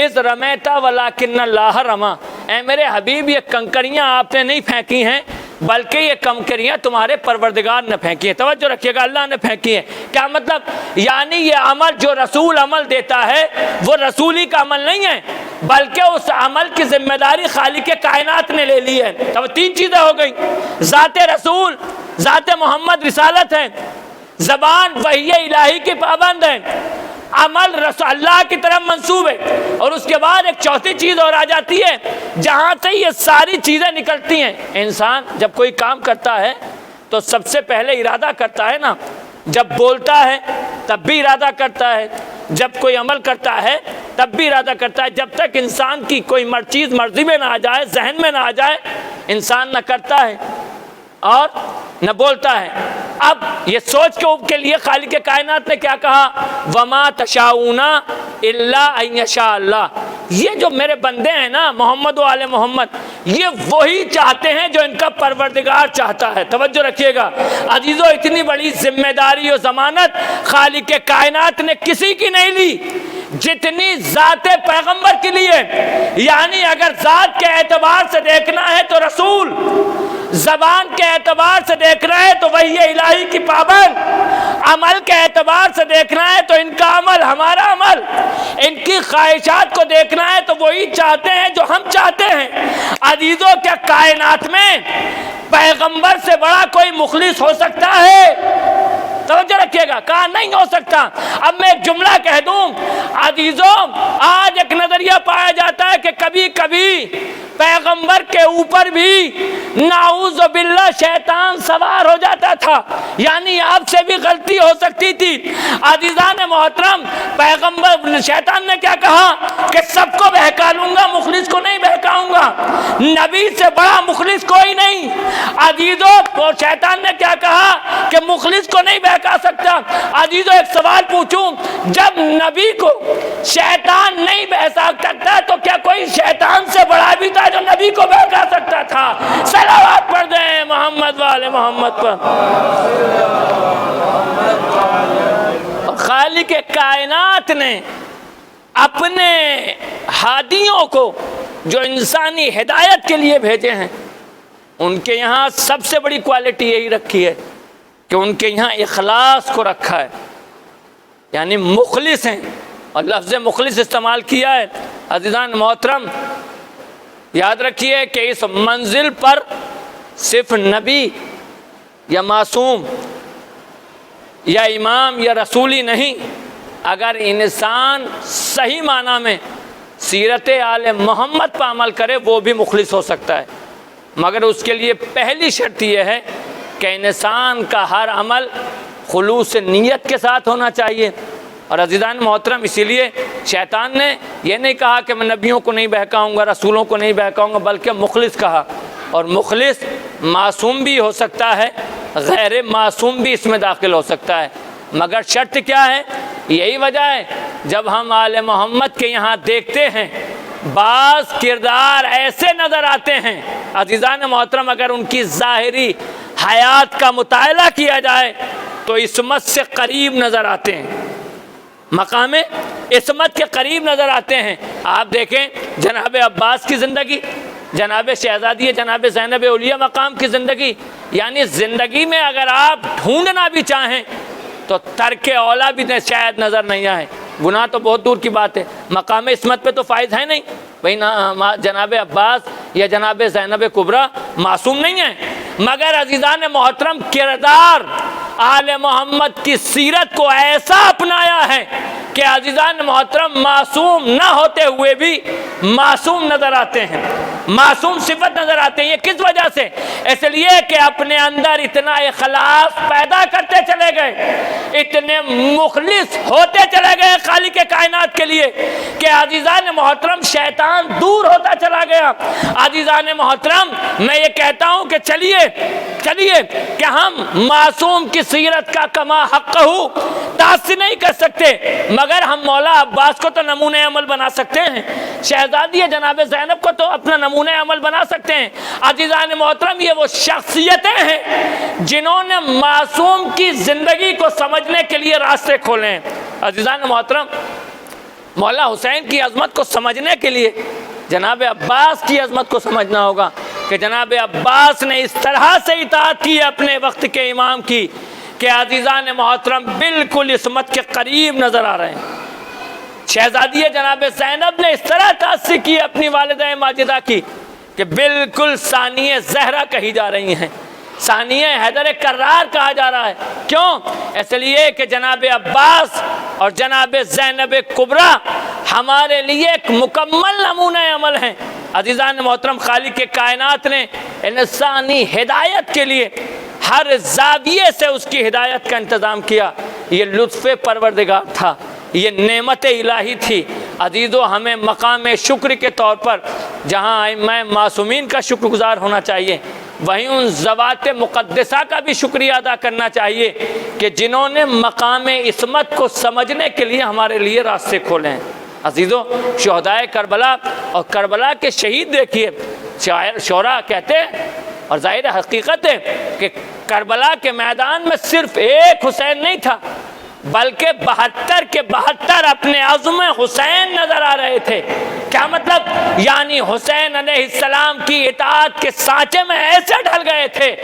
اذ رمیتا ولکن اللہ رما، اے میرے حبیب یہ کنکریاں آپ نے نہیں پھینکی ہیں بلکہ یہ کنکریاں تمہارے پروردگار نے پھینکی ہیں۔ توجہ رکھیے گا، اللہ نے پھینکی ہیں۔ کیا مطلب؟ یعنی یہ عمل جو رسول عمل دیتا ہے وہ رسولی کا عمل نہیں ہے، بلکہ اس عمل کی ذمہ داری خالق کائنات نے لے لی ہے۔ تو تین چیزیں ہو گئی، ذات رسول، ذات محمد رسالت ہے، زبان وحی الہی کی پابند ہے، عمل اللہ کی طرف منسوب ہے، اور اس کے بعد ایک چوتھی چیز اور آ جاتی ہے جہاں سے یہ ساری چیزیں نکلتی ہیں۔ انسان جب کوئی کام کرتا ہے تو سب سے پہلے ارادہ کرتا ہے نا، جب بولتا ہے تب بھی ارادہ کرتا ہے، جب کوئی عمل کرتا ہے تب بھی ارادہ کرتا ہے۔ جب تک انسان کی کوئی چیز مرضی میں نہ آ جائے، ذہن میں نہ آ جائے، انسان نہ کرتا ہے اور نہ بولتا ہے۔ اب یہ سوچ کے لیے خالق کائنات نے کیا کہا؟ وما تشاؤون الا ان یشاء اللہ، یہ جو میرے بندے ہیں نا محمد و آل محمد، یہ وہی چاہتے ہیں جو ان کا پروردگار چاہتا ہے۔ توجہ رکھیے گا عزیزو، اتنی بڑی ذمہ داری و ضمانت خالق کائنات نے کسی کی نہیں لی جتنی ذات پیغمبر کے لیے۔ یعنی اگر ذات کے اعتبار سے دیکھنا ہے تو رسول، زبان کے اعتبار سے دیکھنا ہے تو وحی الہی کی پابند، عمل کے اعتبار سے دیکھنا ہے تو ان کا عمل ہمارا عمل، ان کی خواہشات کو دیکھنا ہے تو وہی چاہتے ہیں جو ہم چاہتے ہیں۔ عزیزوں، کیا کائنات میں پیغمبر سے بڑا کوئی مخلص ہو سکتا ہے؟ توجہ رکھیے گا، کہا نہیں ہو سکتا۔ اب میں ایک جملہ کہہ دوں عزیزوں، آج ایک نظریہ پایا جاتا ہے کہ کبھی کبھی پیغمبر کے اوپر بھی نعوذ باللہ شیطان سوار ہو جاتا تھا، یعنی آپ سے بھی غلطی ہو سکتی تھی۔ عزیزان محترم، پیغمبر شیطان نے کیا کہا کہ سب کو بہکا لوں گا، مخلص کو نہیں بہکاؤں گا، نبی سے بڑا مخلص کوئی نہیں۔ عزیزوں، اور شیطان نے کیا کہا کہ مخلص کو نہیں بہکا سکتا۔ عزیزوں، ایک سوال پوچھوں، جب نبی کو شیطان نہیں بہکا سکتا تو کیا کوئی شیطان سے بڑا بھی تھا جو نبی کو بہکا سکتا تھا؟ صلوات پڑھ دیں محمد والے محمد پر۔ خالق کائنات نے اپنے ہادیوں کو جو انسانی ہدایت کے لیے بھیجے ہیں، ان کے یہاں سب سے بڑی کوالٹی یہی رکھی ہے کہ ان کے یہاں اخلاص کو رکھا ہے، یعنی مخلص ہیں، اور لفظ مخلص استعمال کیا ہے۔ عزیزان محترم، یاد رکھیے کہ اس منزل پر صرف نبی یا معصوم یا امام یا رسولی نہیں، اگر انسان صحیح معنی میں سیرت آل محمد پر عمل کرے وہ بھی مخلص ہو سکتا ہے، مگر اس کے لیے پہلی شرط یہ ہے کہ انسان کا ہر عمل خلوص نیت کے ساتھ ہونا چاہیے۔ اور عزیزان محترم، اسی لیے شیطان نے یہ نہیں کہا کہ میں نبیوں کو نہیں بہکاؤں گا، رسولوں کو نہیں بہکاؤں گا، بلکہ مخلص کہا۔ اور مخلص معصوم بھی ہو سکتا ہے، غیر معصوم بھی اس میں داخل ہو سکتا ہے، مگر شرط کیا ہے؟ یہی وجہ ہے جب ہم آل محمد کے یہاں دیکھتے ہیں بعض کردار ایسے نظر آتے ہیں عزیزان محترم، اگر ان کی ظاہری حیات کا مطالعہ کیا جائے تو عصمت سے قریب نظر آتے ہیں، مقام عصمت کے قریب نظر آتے ہیں۔ آپ دیکھیں جناب عباس کی زندگی، جناب شہزادی جناب زینب اولیاء مقام کی زندگی، یعنی زندگی میں اگر آپ ڈھونڈنا بھی چاہیں تو ترک اولا بھی شاید نظر نہیں آئے، گناہ تو بہت دور کی بات ہے، مقام عصمت پہ تو فائز ہے نہیں بھائی، جناب عباس یا جناب زینب کبریٰ معصوم نہیں ہیں، مگر عزیزان محترم کردار آل محمد کی سیرت کو ایسا اپنایا ہے کہ عزیزان محترم معصوم نہ ہوتے ہوئے بھی معصوم نظر آتے ہیں، معصوم صفت نظر آتے ہیں۔ یہ کس وجہ سے؟ اس لیے کہ اپنے اندر اتنا اخلاص پیدا کرتے چلے گئے، اتنے مخلص ہوتے چلے گئے خالق کائنات کے لیے کہ عزیزان محترم شیطان دور ہوتا چلا گیا۔ عزیزان محترم میں یہ کہتا ہوں کہ چلیے کہ ہم معصوم کی سیرت کا کما حق ہو تاثر نہیں کر سکتے، مگر ہم مولا عباس کو تو نمونہ عمل بنا سکتے ہیں، شہزادی جناب زینب کو تو اپنا نمونہ عمل بنا سکتے ہیں۔ عزیزان محترم یہ وہ شخصیتیں ہیں جنہوں نے معصوم کی زندگی کو سمجھنے کے لیے راستے کھولے ہیں۔ عزیزان محترم مولا حسین کی عظمت کو سمجھنے کے لیے جناب عباس کی عظمت کو سمجھنا ہوگا کہ جناب عباس نے اس طرح سے اطاعت کی اپنے وقت کے امام کی کہ عزیزان محترم بالکل عصمت کے قریب نظر آ رہے ہیں۔ شہزادی جناب زینب نے اس طرح تاثر کی اپنی والدہ ماجدہ کی کہ بالکل ثانیہ زہرا کہی جا رہی ہیں، ثانیہ حیدر کرار کہا جا رہا ہے۔ کیوں؟ اس لیے کہ جناب عباس اور جناب زینب کبریٰ ہمارے لیے ایک مکمل نمونہ عمل ہیں۔ عزیزان محترم خالق کائنات نے انسانی ہدایت کے لیے ہر زاویے سے اس کی ہدایت کا انتظام کیا، یہ لطف پروردگار تھا، یہ نعمت الہی تھی۔ عزیزو ہمیں مقام شکر کے طور پر جہاں ائمہ معصومین کا شکر گزار ہونا چاہیے، وہیں ان ذوات مقدسہ کا بھی شکریہ ادا کرنا چاہیے کہ جنہوں نے مقام عصمت کو سمجھنے کے لیے ہمارے لیے راستے کھولے ہیں۔ عزیزو شہدائے کربلا اور کربلا کے شہید دیکھیے، شعراء کہتے ہیں اور ظاہر حقیقت ہے کہ کربلا کے میدان میں صرف ایک حسین نہیں تھا بلکہ 72 کے 72 اپنے عزم حسین نظر آ رہے تھے۔ کیا مطلب؟ یعنی حسین علیہ السلام کی اطاعت کے سانچے میں ایسے ڈھل گئے تھے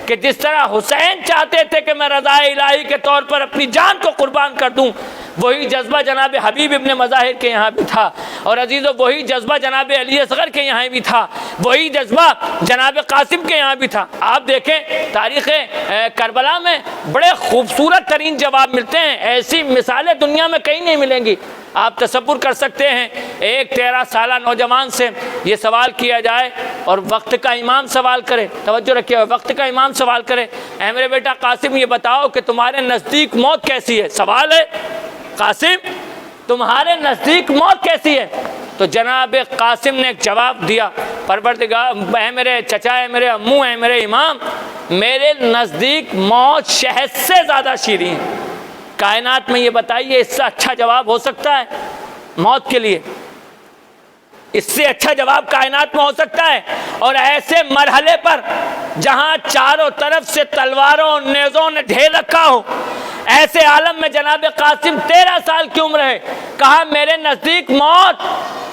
کہ جس طرح حسین چاہتے تھے کہ میں رضا الہی کے طور پر اپنی جان کو قربان کر دوں، وہی جذبہ جناب حبیب ابن مظاہر کے یہاں بھی تھا، اور عزیزو وہی جذبہ جناب علی اصغر کے یہاں بھی تھا، وہی جذبہ جناب قاسم کے یہاں بھی تھا۔ آپ دیکھیں تاریخ کربلا میں بڑے خوبصورت ترین جواب ملتے ہیں، ایسی مثالیں دنیا میں کہیں نہیں ملیں گی۔ آپ تصور کر سکتے ہیں ایک 13 سالہ نوجوان سے یہ سوال کیا جائے اور وقت کا امام سوال کرے، توجہ رکھیے، وقت کا امام سوال کرے، اے میرے بیٹا قاسم یہ بتاؤ کہ تمہارے نزدیک موت کیسی ہے؟ سوال ہے قاسم تمہارے نزدیک موت کیسی ہے؟ تو جناب قاسم نے ایک جواب دیا، پروردگار اے میرے چچا، اے میرے امو، اے میرے امام، میرے نزدیک موت شہد سے زیادہ شیریں ہے۔ کائنات میں یہ بتائیے اس سے اچھا جواب ہو سکتا ہے موت کے لیے؟ اس سے اچھا جواب کائنات میں ہو سکتا ہے؟ اور ایسے مرحلے پر جہاں چاروں طرف سے تلواروں نیزوں نے ڈھیر رکھا ہو، ایسے عالم میں جناب قاسم 13 سال کی عمر ہے، کہا میرے نزدیک موت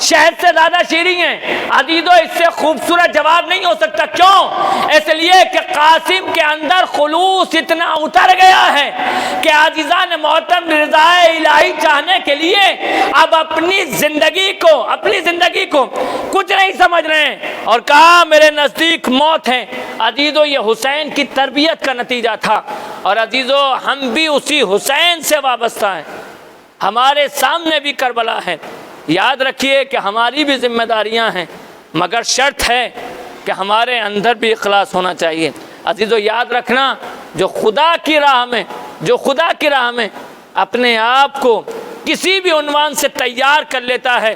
شہد سے زیادہ شیریں ہے۔ عزیزو اس سے خوبصورت جواب نہیں ہو سکتا۔ کیوں؟ اس لیے کہ قاسم کے اندر خلوص اتنا اتر گیا ہے کہ عزیزان محترم رضا الہی چاہنے کے لیے اب اپنی زندگی کو کچھ نہیں سمجھ رہے ہیں، اور کہا میرے نزدیک موت ہے۔ عزیزو یہ حسین کی تربیت کا نتیجہ تھا، اور عزیزو ہم بھی اسی حسین سے وابستہ ہیں، ہمارے سامنے بھی کربلا ہے۔ یاد رکھیے کہ ہماری بھی ذمہ داریاں ہیں، مگر شرط ہے کہ ہمارے اندر بھی اخلاص ہونا چاہیے۔ عزیزو یاد رکھنا، جو خدا کی راہ میں اپنے آپ کو کسی بھی عنوان سے تیار کر لیتا ہے،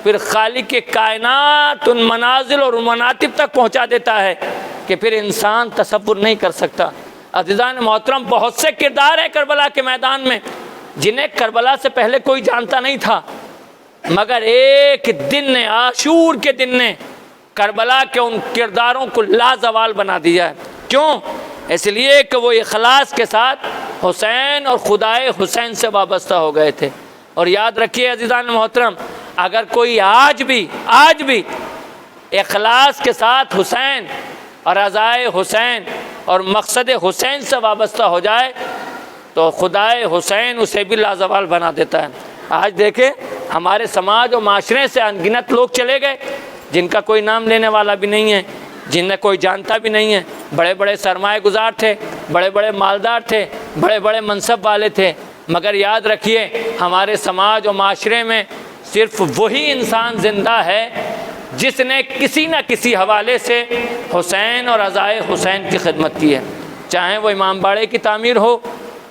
پھر خالق کائنات ان منازل اور مناطب تک پہنچا دیتا ہے کہ پھر انسان تصور نہیں کر سکتا۔ عزیزان محترم بہت سے کردار ہیں کربلا کے میدان میں جنہیں کربلا سے پہلے کوئی جانتا نہیں تھا، مگر ایک دن نے، عاشور کے دن نے کربلا کے ان کرداروں کو لازوال بنا دیا ہے۔ کیوں؟ اس لیے کہ وہ اخلاص کے ساتھ حسین اور خدائے حسین سے وابستہ ہو گئے تھے۔ اور یاد رکھیے عزیزان محترم، اگر کوئی آج بھی اخلاص کے ساتھ حسین اور رضائے حسین اور مقصد حسین سے وابستہ ہو جائے تو خدائے حسین اسے بھی لازوال بنا دیتا ہے۔ آج دیکھیں ہمارے سماج و معاشرے سے ان گنت لوگ چلے گئے جن کا کوئی نام لینے والا بھی نہیں ہے، جنہیں کوئی جانتا بھی نہیں ہے۔ بڑے بڑے سرمایہ گزار تھے، بڑے بڑے مالدار تھے، بڑے بڑے منصب والے تھے، مگر یاد رکھیے ہمارے سماج و معاشرے میں صرف وہی انسان زندہ ہے جس نے کسی نہ کسی حوالے سے حسین اور رضائے حسین کی خدمت کی ہے، چاہے وہ امام باڑے کی تعمیر ہو،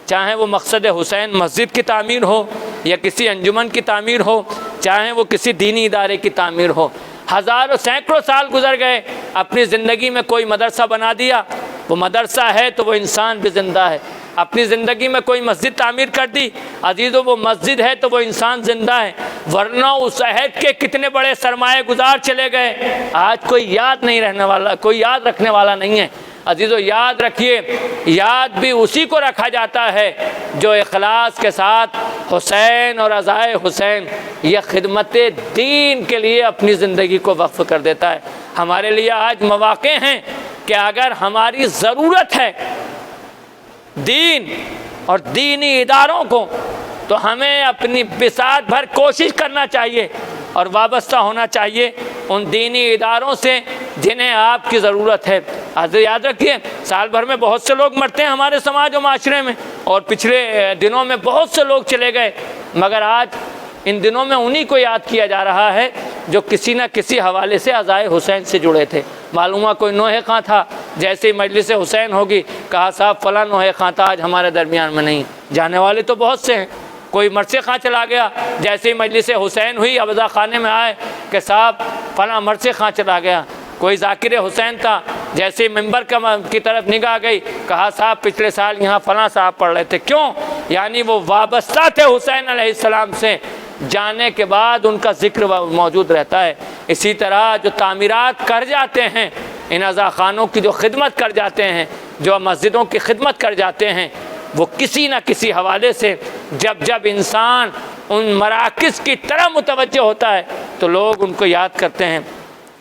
چاہے وہ مقصد حسین مسجد کی تعمیر ہو، یا کسی انجمن کی تعمیر ہو، چاہے وہ کسی دینی ادارے کی تعمیر ہو۔ ہزاروں سینکڑوں سال گزر گئے، اپنی زندگی میں کوئی مدرسہ بنا دیا، وہ مدرسہ ہے تو وہ انسان بھی زندہ ہے۔ اپنی زندگی میں کوئی مسجد تعمیر کر دی، عزیزوں وہ مسجد ہے تو وہ انسان زندہ ہے، ورنہ اس عہد کے کتنے بڑے سرمایہ گزار چلے گئے، آج کوئی یاد نہیں رہنے والا، کوئی یاد رکھنے والا نہیں ہے۔ عزیزو یاد رکھیے، یاد بھی اسی کو رکھا جاتا ہے جو اخلاص کے ساتھ حسین اور رضائے حسین یہ خدمت دین کے لیے اپنی زندگی کو وقف کر دیتا ہے۔ ہمارے لیے آج مواقع ہیں کہ اگر ہماری ضرورت ہے دین اور دینی اداروں کو تو ہمیں اپنی بساط بھر کوشش کرنا چاہیے اور وابستہ ہونا چاہیے ان دینی اداروں سے جنہیں آپ کی ضرورت ہے۔ یاد رکھیے سال بھر میں بہت سے لوگ مرتے ہیں ہمارے سماج و معاشرے میں، اور پچھلے دنوں میں بہت سے لوگ چلے گئے، مگر آج ان دنوں میں انہی کو یاد کیا جا رہا ہے جو کسی نہ کسی حوالے سے عزائے حسین سے جڑے تھے۔ معلوم ہوا کوئی نوحہ خاں تھا، جیسے ہی مجلس حسین ہوگی کہا صاحب فلاں نوحہ خاں تھا، آج ہمارے درمیان میں نہیں۔ جانے والے تو بہت سے ہیں، کوئی مرثیہ خاں چلا گیا، جیسے ہی مجلس حسین ہوئی ابضا خانے میں آئے کہ صاحب فلاں مرثیہ خاں چلا گیا۔ کوئی ذاکر حسین تھا، جیسے ہی ممبر کی طرف نگاہ گئی کہا صاحب پچھلے سال یہاں فلاں صاحب پڑھ رہے تھے۔ کیوں؟ یعنی وہ وابستہ تھے حسین علیہ السلام سے، جانے کے بعد ان کا ذکر موجود رہتا ہے۔ اسی طرح جو تعمیرات کر جاتے ہیں، ان عزا خانوں کی جو خدمت کر جاتے ہیں، جو مسجدوں کی خدمت کر جاتے ہیں، وہ کسی نہ کسی حوالے سے جب انسان ان مراکز کی طرح متوجہ ہوتا ہے تو لوگ ان کو یاد کرتے ہیں۔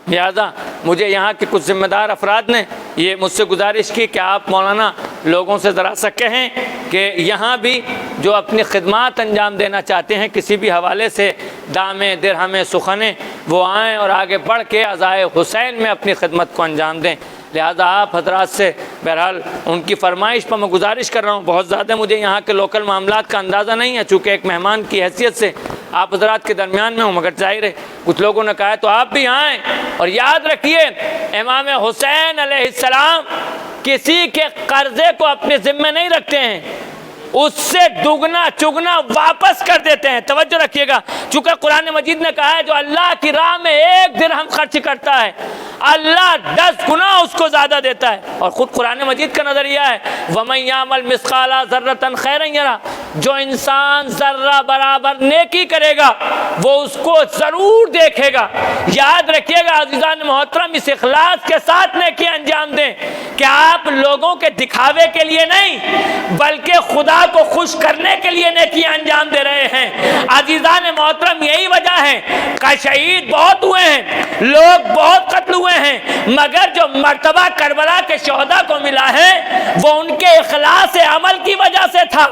لہذا مجھے یہاں کے کچھ ذمہ دار افراد نے یہ مجھ سے گزارش کی کہ آپ مولانا لوگوں سے ذرا سا کہیں کہ یہاں بھی جو اپنی خدمات انجام دینا چاہتے ہیں کسی بھی حوالے سے، دامیں درہمیں سخنیں، وہ آئیں اور آگے بڑھ کے عزائے حسین میں اپنی خدمت کو انجام دیں۔ لہذا آپ حضرات سے بہرحال ان کی فرمائش پر میں گزارش کر رہا ہوں۔ بہت زیادہ مجھے یہاں کے لوکل معاملات کا اندازہ نہیں ہے، چونکہ ایک مہمان کی حیثیت سے آپ حضرات کے درمیان میں ہوں، مگر ظاہر ہے کچھ لوگوں نے کہا ہے تو آپ بھی آئیں۔ اور یاد رکھیے امام حسین علیہ السلام کسی کے قرضے کو اپنے ذمہ نہیں رکھتے ہیں، اس سے دگنا چگنا واپس کر دیتے ہیں۔ توجہ رکھیے گا، چونکہ قرآن مجید نے کہا ہے جو اللہ کی راہ میں 1 درہم خرچ کرتا ہے اللہ 10 گنا اس کو زیادہ دیتا ہے۔ اور خود قرآن مجید کا نظریہ ہے وَمَن يَعْمَلْ مِثْقَالَ ذَرَّةٍ خَيْرًا يَرَهُ، جو انسان ذرہ برابر نیکی کرے گا وہ اس کو ضرور دیکھے گا۔ یاد رکھیے گا عزیزان محترم، اس اخلاص کے ساتھ نیکی انجام دیں کہ آپ لوگوں کے دکھاوے کے لیے نہیں بلکہ خدا کو خوش کرنے کے لیے نیکی انجام دے رہے ہیں۔ عزیزان محترم یہی وجہ ہے کہ شہید بہت ہوئے ہیں، لوگ بہت قتل ہوئے ہیں، مگر جو مرتبہ کربلا کے شہداء کو ملا ہے وہ ان کے اخلاص عمل کی وجہ سے تھا۔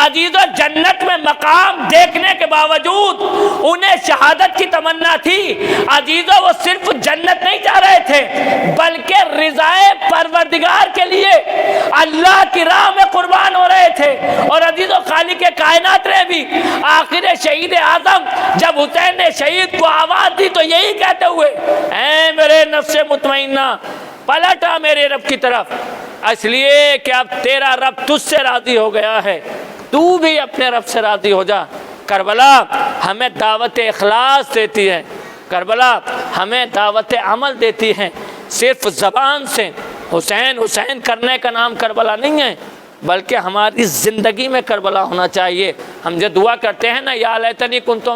عزیزو جنت میں مقام دیکھنے کے باوجود انہیں شہادت کی تمنا تھی۔ عزیزو وہ صرف جنت نہیں چاہ رہے تھے بلکہ رضائے پروردگار کے لیے اللہ کی راہ میں قربان ہو رہے تھے۔ اور عزیزو خالق کائنات نے بھی آخر شہید اعظم جب حسین نے شہید کو آواز دی تو یہی کہتے ہوئے اے میرے نفس مطمئنہ پلٹا میرے رب کی طرف، اس لیے کہ اب تیرا رب تجھ سے راضی ہو گیا ہے، تو بھی اپنے رب سے راضی ہو جا۔ کربلا ہمیں دعوت اخلاص دیتی ہے، کربلا ہمیں دعوت عمل دیتی ہے۔ صرف زبان سے حسین حسین کرنے کا نام کربلا نہیں ہے، بلکہ ہماری زندگی میں کربلا ہونا چاہیے۔ ہم جو دعا کرتے ہیں نا، یا لیتنی کنت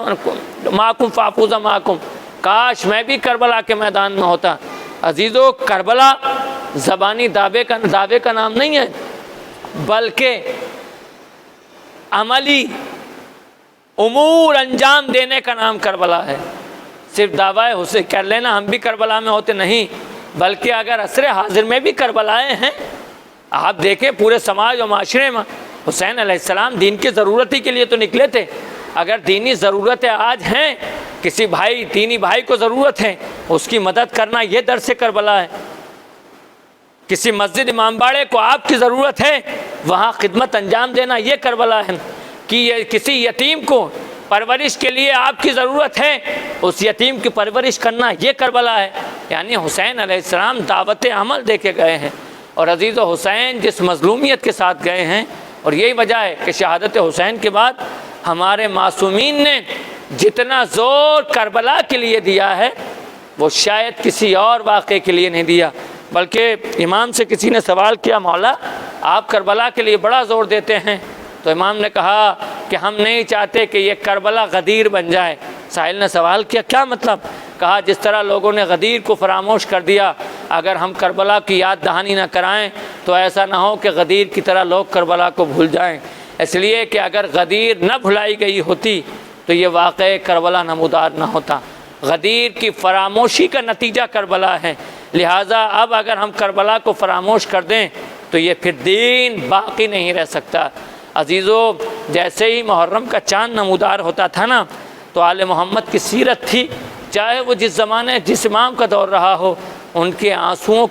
معکم فافوز معکم، کاش میں بھی کربلا کے میدان میں ہوتا۔ عزیزو، کربلا زبانی دعوے کا نام نہیں ہے، بلکہ عملی امور انجام دینے کا نام کربلا ہے۔ صرف دعویٰ حسین کر لینا ہم بھی کربلا میں ہوتے نہیں، بلکہ اگر عصر حاضر میں بھی کربلائیں ہیں، آپ دیکھیں پورے سماج و معاشرے میں حسین علیہ السلام دین کی ضرورت ہی کے لیے تو نکلے تھے۔ اگر دینی ضرورتیں آج ہیں، کسی دینی بھائی کو ضرورت ہے، اس کی مدد کرنا یہ درس کربلا ہے۔ کسی مسجد امام باڑے کو آپ کی ضرورت ہے، وہاں خدمت انجام دینا یہ کربلا ہے۔ کہ کسی یتیم کو پرورش کے لیے آپ کی ضرورت ہے، اس یتیم کی پرورش کرنا یہ کربلا ہے۔ یعنی حسین علیہ السلام دعوت عمل دے کے گئے ہیں، اور عزیز و حسین جس مظلومیت کے ساتھ گئے ہیں، اور یہی وجہ ہے کہ شہادت حسین کے بعد ہمارے معصومین نے جتنا زور کربلا کے لیے دیا ہے، وہ شاید کسی اور واقعے کے لیے نہیں دیا۔ بلکہ امام سے کسی نے سوال کیا، مولا آپ کربلا کے لیے بڑا زور دیتے ہیں، تو امام نے کہا کہ ہم نہیں چاہتے کہ یہ کربلا غدیر بن جائے۔ سائل نے سوال کیا، کیا مطلب؟ کہا جس طرح لوگوں نے غدیر کو فراموش کر دیا، اگر ہم کربلا کی یاد دہانی نہ کرائیں تو ایسا نہ ہو کہ غدیر کی طرح لوگ کربلا کو بھول جائیں۔ اس لیے کہ اگر غدیر نہ بھلائی گئی ہوتی تو یہ واقعہ کربلا نمودار نہ ہوتا۔ غدیر کی فراموشی کا نتیجہ کربلا ہے، لہٰذا اب اگر ہم کربلا کو فراموش کر دیں تو یہ پھر دین باقی نہیں رہ سکتا۔ عزیزو، جیسے ہی محرم کا چاند نمودار ہوتا تھا نا، تو آل محمد کی سیرت تھی، چاہے وہ جس زمانے جس امام کا دور رہا ہو، ان کے آنسوؤں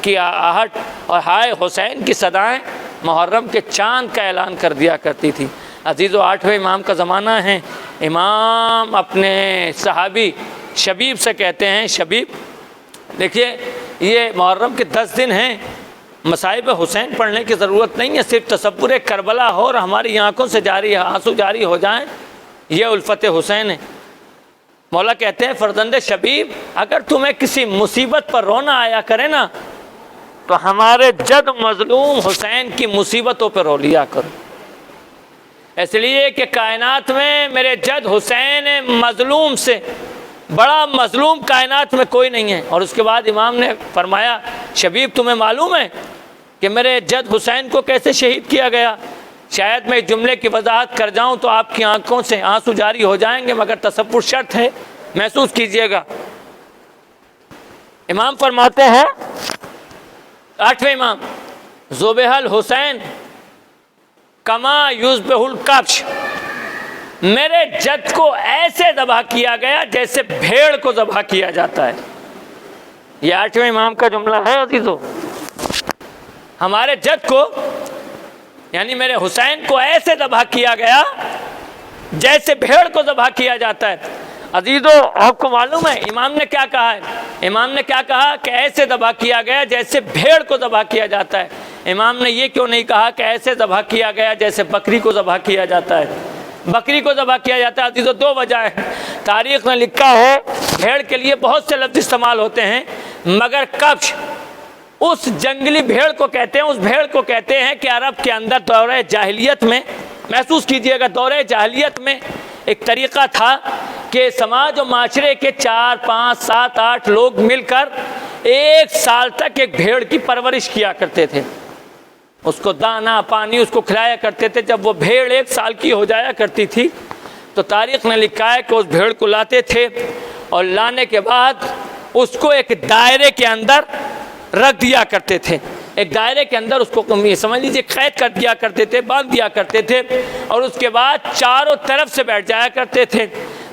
کی آہٹ اور ہائے حسین کی صدائیں محرم کے چاند کا اعلان کر دیا کرتی تھی۔ عزیزو، 8ویں امام کا زمانہ ہے، امام اپنے صحابی شبیب سے کہتے ہیں، شبیب دیکھیے یہ محرم کے 10 دن ہیں، مصائب حسین پڑھنے کی ضرورت نہیں ہے، صرف تصور کربلا ہو اور ہماری آنکھوں سے آنسو جاری ہو جائیں، یہ الفت حسین ہے۔ مولا کہتے ہیں فرزند شبیب، اگر تمہیں کسی مصیبت پر رونا آیا کرے نا، تو ہمارے جد مظلوم حسین کی مصیبتوں پہ رو لیا کرو، اس لیے کہ کائنات میں میرے جد حسین مظلوم سے بڑا مظلوم کائنات میں کوئی نہیں ہے۔ اور اس کے بعد امام نے فرمایا، شبیب تمہیں معلوم ہے کہ میرے جد حسین کو کیسے شہید کیا گیا؟ شاید میں جملے کی وضاحت کر جاؤں تو آپ کی آنکھوں سے آنسو جاری ہو جائیں گے، مگر تصور شرط ہے، محسوس کیجئے گا۔ امام فرماتے ہیں، 8ویں امام، ذبح الحسین کما یذبح الکبش، میرے جد کو ایسے ذبح کیا گیا جیسے بھیڑ کو ذبح کیا جاتا ہے۔ یہ 8ویں امام کا جملہ ہے عزیزو۔ ہمارے جد کو یعنی میرے حسین کو ایسے ذبح کیا گیا جیسے بھیڑ کو ذبح کیا جاتا ہے۔ عزیزو، آپ کو معلوم ہے امام نے کیا کہا ہے؟ امام نے کیا کہا کہ ایسے ذبح کیا گیا جیسے بھیڑ کو ذبح کیا جاتا ہے۔ امام نے یہ کیوں نہیں کہا کہ ایسے ذبح کیا گیا جیسے بکری کو ذبح کیا جاتا ہے؟ بکری کو ذبح کیا جاتا ہے عزیزو، 2 وجہ ہیں۔ تاریخ نے لکھا ہے بھیڑ کے لیے بہت سے لفظ استعمال ہوتے ہیں، مگر کبش اس جنگلی بھیڑ کو کہتے ہیں، اس بھیڑ کو کہتے ہیں کہ عرب کے اندر دورہ جاہلیت میں، محسوس کیجئے گا، دورہ جاہلیت میں ایک طریقہ تھا کہ سماج و معاشرے کے 4 5 7 8 لوگ مل کر 1 سال تک ایک بھیڑ کی پرورش کیا کرتے تھے، اس کو دانا پانی اس کو کھلایا کرتے تھے۔ جب وہ بھیڑ 1 سال کی ہو جایا کرتی تھی تو تاریخ نے لکھا ہے کہ اس بھیڑ کو لاتے تھے، اور لانے کے بعد اس کو ایک دائرے کے اندر رکھ دیا کرتے تھے، ایک دائرے کے اندر اس کو سمجھ لیجیے قید کر دیا کرتے تھے، باندھ دیا کرتے تھے، اور اس کے بعد چاروں طرف سے بیٹھ جایا کرتے تھے۔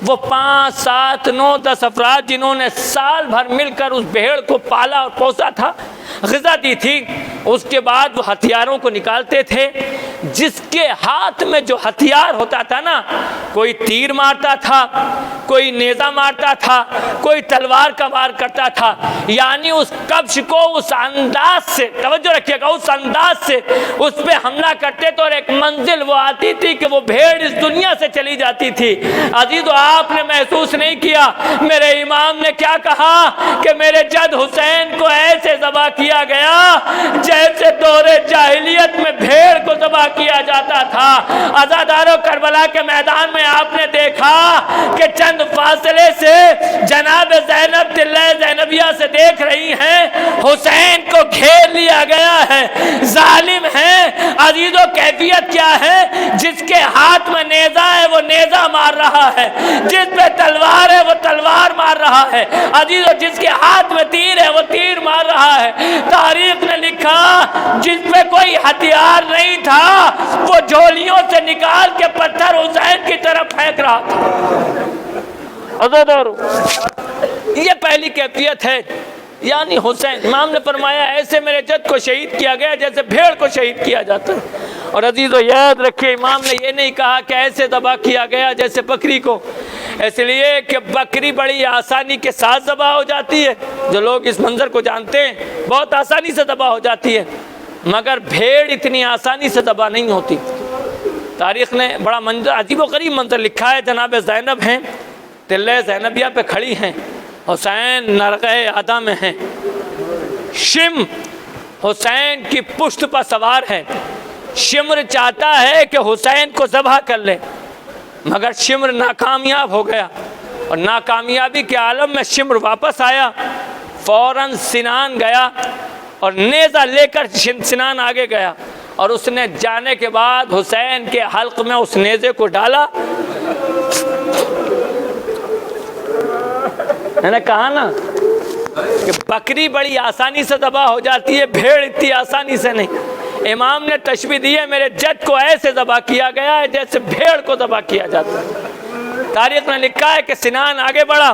وہ 5 7 9 10 افراد جنہوں نے سال بھر مل کر اس بھیڑ کو پالا اور پوسا تھا، غذا دی تھی، اس کے بعد وہ ہتھیاروں کو نکالتے تھے، جس کے ہاتھ میں جو ہتھیار ہوتا تھا نا، کوئی تیر مارتا تھا، کوئی نیزہ مارتا تھا، کوئی تلوار کا وار کرتا تھا، یعنی اس کبش کو اس انداز سے، توجہ رکھیے گا، اس انداز سے اس پہ حملہ کرتے تو، اور ایک منزل وہ آتی تھی کہ وہ بھیڑ اس دنیا سے چلی جاتی تھی۔ عزیزو، آپ نے محسوس نہیں کیا میرے امام نے کیا کہا کہ میرے جد حسین کو ایسے ذبح کیا گیا جیسے دور جاہلیت میں بھیڑ کو ذبح کیا جاتا تھا۔ عزادارو، کربلا کے میدان میں آپ نے دیکھا کہ چند فاصلے سے جناب زینب دلہ زینبیہ سے دیکھ رہی ہیں، حسین کو گھیر لیا گیا ہے، ظالم ہے۔ عزیزو، کیفیت کیا ہے؟ جس کے ہاتھ میں نیزہ ہے وہ نیزہ مار رہا ہے، جس پہ تلوار ہے وہ تلوار مار رہا ہے۔ عزیزو، جس کے ہاتھ میں تیر ہے وہ تیر مار رہا ہے۔ تاریخ نے لکھا جس پہ کوئی ہتھیار نہیں تھا وہ جھولیوں سے نکال کے پتھر حسین کی طرف پھینک رہا تھا۔ عزادارو، یہ پہلی کیفیت ہے، یعنی حسین، امام نے فرمایا ایسے میرے جد کو شہید کیا گیا جیسے بھیڑ کو شہید کیا جاتا ہے۔ اور عزیزو یاد رکھیے، امام نے یہ نہیں کہا کہ ایسے ذبح کیا گیا جیسے بکری کو، اس لیے کہ بکری بڑی آسانی کے ساتھ ذبح ہو جاتی ہے، جو لوگ اس منظر کو جانتے ہیں بہت آسانی سے ذبح ہو جاتی ہے، مگر بھیڑ اتنی آسانی سے ذبح نہیں ہوتی۔ تاریخ نے بڑا منظر، عجیب و غریب منظر لکھا ہے، جناب زینب ہیں، دلہ زینبیہ پہ کھڑی ہیں، حسین نرغہ ادا میں ہیں، شم حسین کی پشت پر سوار ہے، شمر چاہتا ہے کہ حسین کو ذبح کر لے، مگر شمر ناکامیاب ہو گیا، اور ناکامیابی کے عالم میں شمر واپس آیا، فوراً سنان گیا اور نیزہ لے کر سنان آگے گیا، اور اس نے جانے کے بعد حسین کے حلق میں اس نیزے کو ڈالا۔ میں نے کہا نا کہ بکری بڑی آسانی سے ذبح ہو جاتی ہے، بھیڑ اتنی آسانی سے نہیں۔ امام نے تشبیہ دی ہے میرے جد کو ایسے ذبح کیا گیا ہے جیسے بھیڑ کو ذبح کیا جاتا ہے۔ تاریخ نے لکھا ہے کہ سنان آگے بڑھا،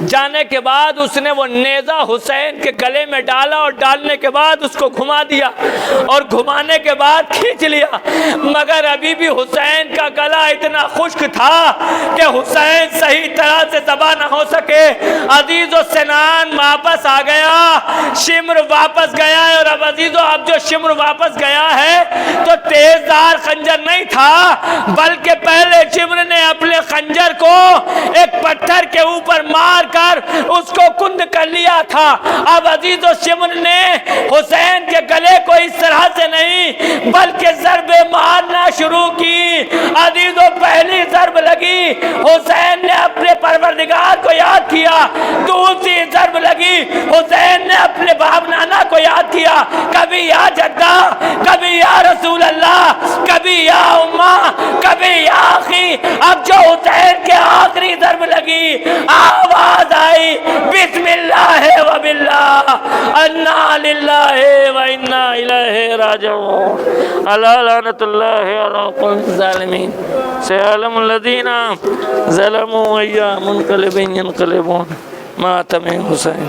جانے کے بعد اس نے وہ نیزہ حسین کے گلے میں ڈالا، اور ڈالنے کے بعد اس کو گھما دیا، اور گھمانے کے بعد کھینچ لیا، مگر ابھی بھی حسین کا گلا اتنا خشک تھا کہ حسین صحیح طرح سے ذبح نہ ہو سکے۔ عزیزو، سنان واپس آ گیا، شمر واپس گیا ہے، اور اب عزیزو اب جو شمر واپس گیا ہے تو تیزدار خنجر نہیں تھا، بلکہ پہلے شمر نے اپنے خنجر کو ایک پتھر کے اوپر مار کر اس کو کند کر لیا تھا۔ اب عزیز و شمر نے حسین کے گلے کو اس طرح سے نہیں بلکہ ضرب مارنا شروع کی۔ عزیز و پہلی ضرب لگی، حسین نے اپنے پروردگار کو یاد کیا، دوسری ضرب لگی، حسین نے اپنے باپ نانا کو یاد کیا، کبھی یا جدہ، کبھی یا رسول اللہ، کبھی یا امہ، کبھی یا اخی۔ اب جو حسین کے آخری ضرب لگی، آواز آئی بسم اللہ و باللہ، انا للہ و انا الیہ راجعون، الا لعنۃ اللہ علی قوم الظالمین، سیعلم الذین ظلموا ای منقلب ینقلبون ماتم حسین۔